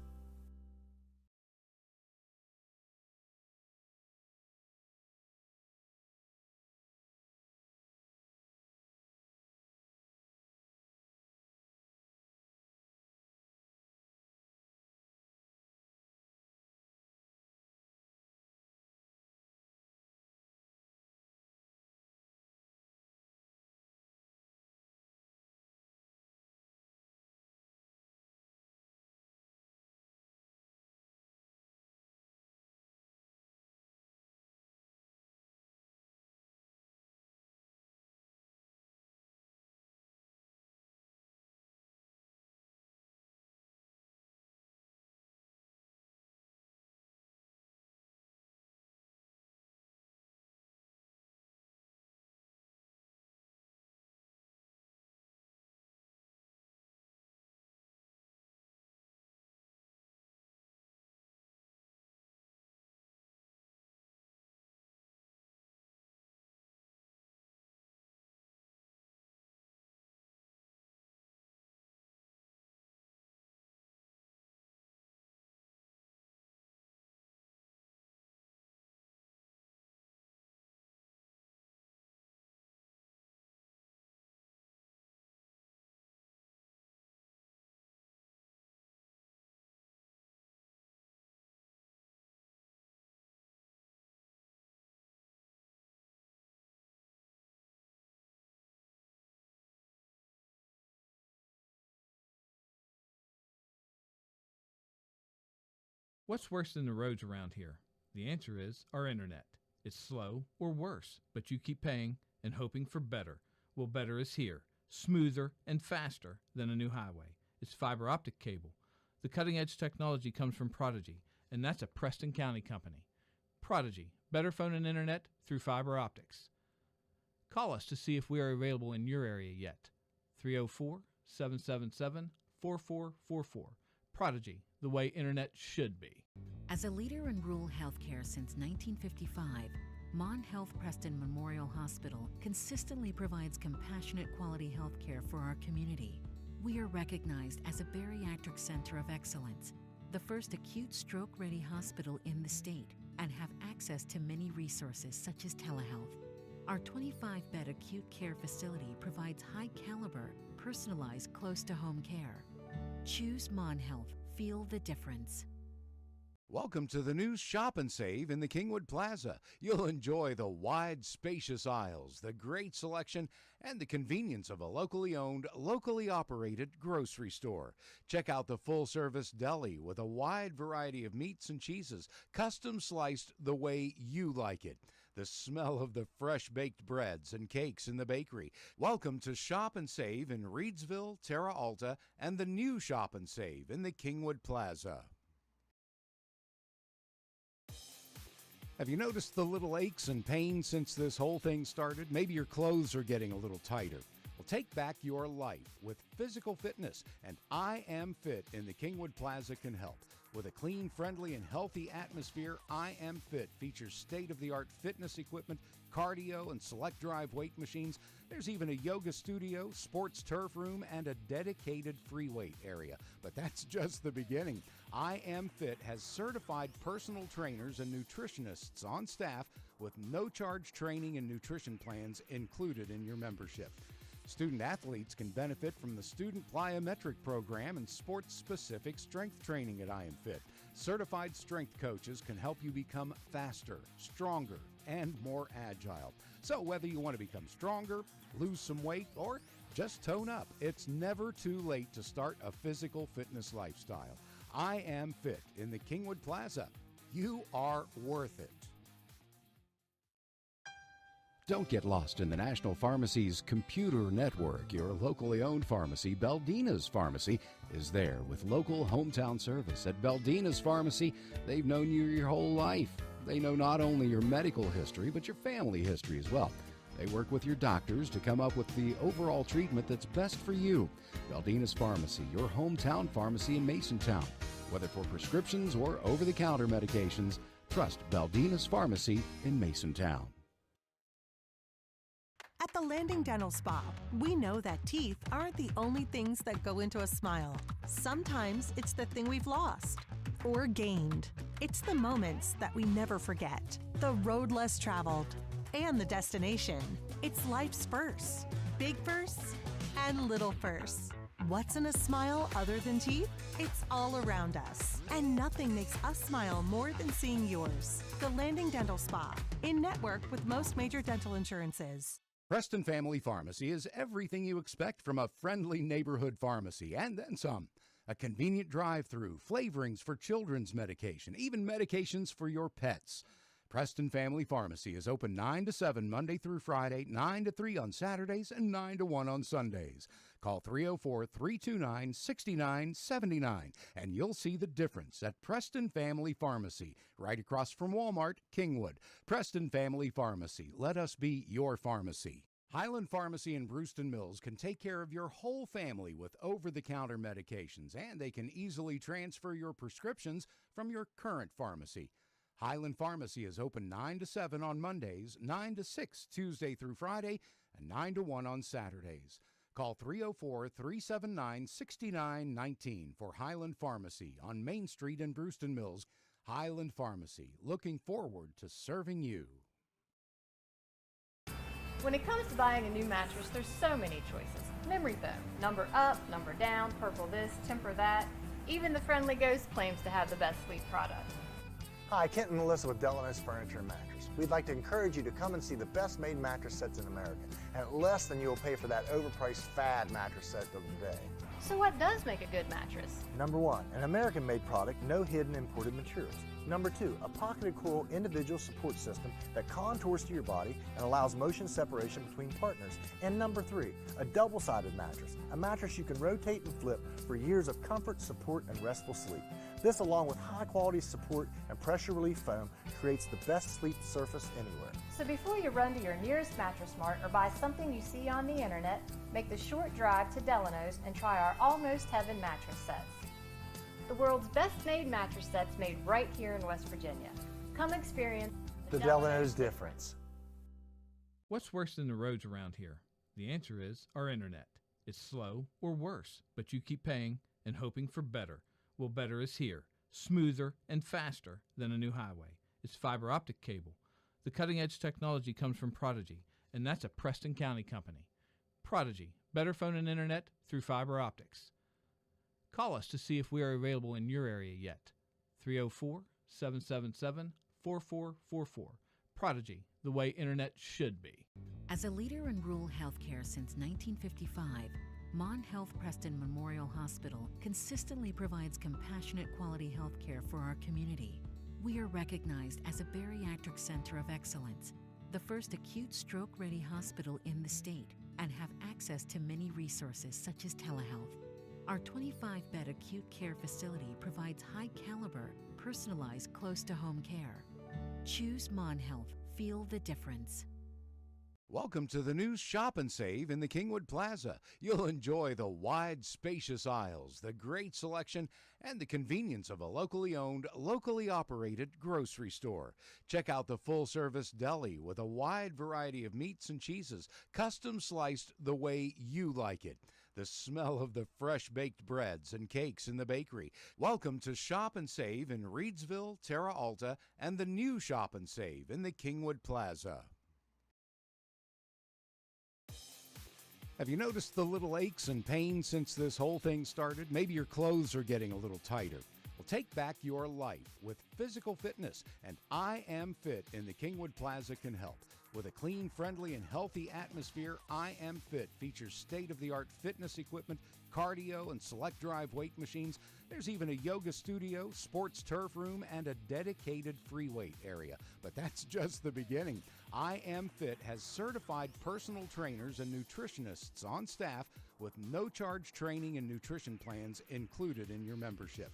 What's worse than the roads around here? The answer is our internet. It's slow or worse, but you keep paying and hoping for better. Well, better is here, smoother and faster than a new highway. It's fiber optic cable. The cutting-edge technology comes from Prodigy, and that's a Preston County company. Prodigy, better phone and internet through fiber optics. Call us to see if we are available in your area yet. 304-777-4444. Prodigy, the way internet should be. As a leader in rural healthcare since 1955, Mon Health Preston Memorial Hospital consistently provides compassionate quality healthcare for our community. We are recognized as a bariatric center of excellence, the first acute stroke-ready hospital in the state, and have access to many resources such as telehealth. Our 25-bed acute care facility provides high-caliber, personalized, close-to-home care. Choose Mon Health. Feel the difference. Welcome to the new Shop and Save in the Kingwood Plaza. You'll enjoy the wide, spacious aisles, the great selection, and the convenience of a locally owned, locally operated grocery store. Check out the full-service deli with a wide variety of meats and cheeses, custom sliced the way you like it. The smell of the fresh-baked breads and cakes in the bakery. Welcome to Shop and Save in Reidsville, Terra Alta, and the new Shop and Save in the Kingwood Plaza. Have you noticed the little aches and pains since this whole thing started? Maybe your clothes are getting a little tighter. Well, take back your life with physical fitness, and I Am Fit in the Kingwood Plaza can help. With a clean, friendly, and healthy atmosphere, I Am Fit features state-of-the-art fitness equipment, cardio, and select drive weight machines. There's even a yoga studio, sports turf room, and a dedicated free weight area. But that's just the beginning. I Am Fit has certified personal trainers and nutritionists on staff with no-charge training and nutrition plans included in your membership. Student athletes can benefit from the Student Plyometric Program and sports-specific strength training at I Am Fit. Certified strength coaches can help you become faster, stronger, and more agile. So whether you want to become stronger, lose some weight, or just tone up, it's never too late to start a physical fitness lifestyle. I Am Fit in the Kingwood Plaza. You are worth it. Don't get lost in the National Pharmacy's computer network. Your locally owned pharmacy, Beldina's Pharmacy, is there with local hometown service. At Beldina's Pharmacy, they've known you your whole life. They know not only your medical history, but your family history as well. They work with your doctors to come up with the overall treatment that's best for you. Beldina's Pharmacy, your hometown pharmacy in Masontown. Whether for prescriptions or over-the-counter medications, trust Beldina's Pharmacy in Masontown. At the Landing Dental Spa, we know that teeth aren't the only things that go into a smile. Sometimes it's the thing we've lost or gained. It's the moments that we never forget, the road less traveled, and the destination. It's life's firsts, big firsts and little firsts. What's in a smile other than teeth? It's all around us. And nothing makes us smile more than seeing yours. The Landing Dental Spa, in network with most major dental insurances. Preston Family Pharmacy is everything you expect from a friendly neighborhood pharmacy, and then some. A convenient drive-through, flavorings for children's medication, even medications for your pets. Preston Family Pharmacy is open 9 to 7 Monday through Friday, 9 to 3 on Saturdays, and 9 to 1 on Sundays. Call 304-329-6979, and you'll see the difference at Preston Family Pharmacy, right across from Walmart, Kingwood. Preston Family Pharmacy. Let us be your pharmacy. Highland Pharmacy in Brewston Mills can take care of your whole family with over-the-counter medications, and they can easily transfer your prescriptions from your current pharmacy. Highland Pharmacy is open 9 to 7 on Mondays, 9 to 6 Tuesday through Friday, and 9 to 1 on Saturdays. Call 304-379-6919 for Highland Pharmacy on Main Street in Brewston Mills. Highland Pharmacy, looking forward to serving you. When it comes to buying a new mattress, there's so many choices. Memory foam, number up, number down, purple this, temper that. Even the Friendly Ghost claims to have the best sleep product. Hi, Kent and Melissa with Delano's Furniture and Mattress. We'd like to encourage you to come and see the best made mattress sets in America, and at less than you'll pay for that overpriced fad mattress set of the day. So what does make a good mattress? Number 1, an American-made product, no hidden imported materials. Number 2, a pocketed coil individual support system that contours to your body and allows motion separation between partners. And number 3, a double-sided mattress, a mattress you can rotate and flip for years of comfort, support, and restful sleep. This, along with high-quality support and pressure relief foam, creates the best sleep surface anywhere. So before you run to your nearest Mattress Mart or buy something you see on the internet, make the short drive to Delano's and try our Almost Heaven mattress sets. The world's best made mattress sets made right here in West Virginia. Come experience The Delano's difference. What's worse than the roads around here? The answer is our internet. It's slow or worse, but you keep paying and hoping for better. Well, better is here, smoother and faster than a new highway. It's fiber optic cable. The cutting edge technology comes from Prodigy, and that's a Preston County company. Prodigy, better phone and internet through fiber optics. Call us to see if we are available in your area yet. 304-777-4444. Prodigy, the way internet should be. As a leader in rural healthcare since 1955, Mon Health Preston Memorial Hospital consistently provides compassionate quality healthcare for our community. We are recognized as a bariatric center of excellence, the first acute stroke-ready hospital in the state, and have access to many resources such as telehealth. Our 25-bed acute care facility provides high-caliber, personalized, close-to-home care. Choose Mon Health. Feel the difference. Welcome to the new Shop and Save in the Kingwood Plaza. You'll enjoy the wide, spacious aisles, the great selection, and the convenience of a locally owned, locally operated grocery store. Check out the full-service deli with a wide variety of meats and cheeses, custom sliced the way you like it. The smell of the fresh-baked breads and cakes in the bakery. Welcome to Shop and Save in Reidsville, Terra Alta, and the new Shop and Save in the Kingwood Plaza. Have you noticed the little aches and pains since this whole thing started? Maybe your clothes are getting a little tighter. Well, take back your life with physical fitness, and I Am Fit in the Kingwood Plaza can help. With a clean, friendly, and healthy atmosphere, I Am Fit features state-of-the-art fitness equipment, cardio, and select drive weight machines. There's even a yoga studio, sports turf room, and a dedicated free weight area. But that's just the beginning. I Am Fit has certified personal trainers and nutritionists on staff with no-charge training and nutrition plans included in your membership.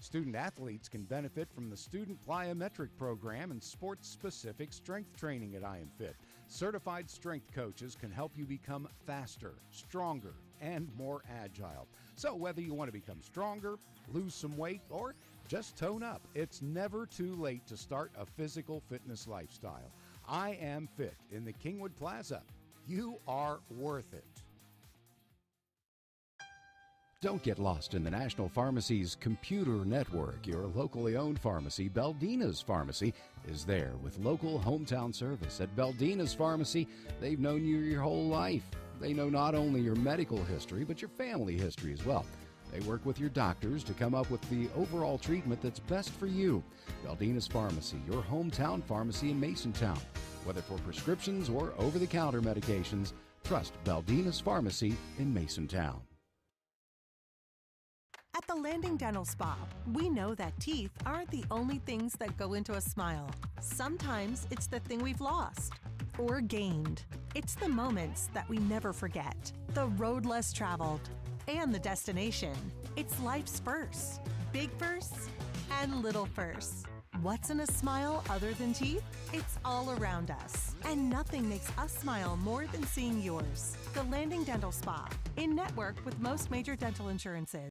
Student athletes can benefit from the Student Plyometric Program and sports-specific strength training at I Am Fit. Certified strength coaches can help you become faster, stronger, and more agile. So whether you want to become stronger, lose some weight, or just tone up, it's never too late to start a physical fitness lifestyle. I Am Fit in the Kingwood Plaza. You are worth it. Don't get lost in the National Pharmacy's computer network. Your locally owned pharmacy, Beldina's Pharmacy, is there with local hometown service. At Beldina's Pharmacy, they've known you your whole life. They know not only your medical history, but your family history as well. They work with your doctors to come up with the overall treatment that's best for you. Beldina's Pharmacy, your hometown pharmacy in Masontown. Whether for prescriptions or over-the-counter medications, trust Beldina's Pharmacy in Masontown. At the Landing Dental Spa, we know that teeth aren't the only things that go into a smile. Sometimes it's the thing we've lost or gained. It's the moments that we never forget, the road less traveled, and the destination. It's life's firsts, big firsts and little firsts. What's in a smile other than teeth? It's all around us. And nothing makes us smile more than seeing yours. The Landing Dental Spa, in network with most major dental insurances.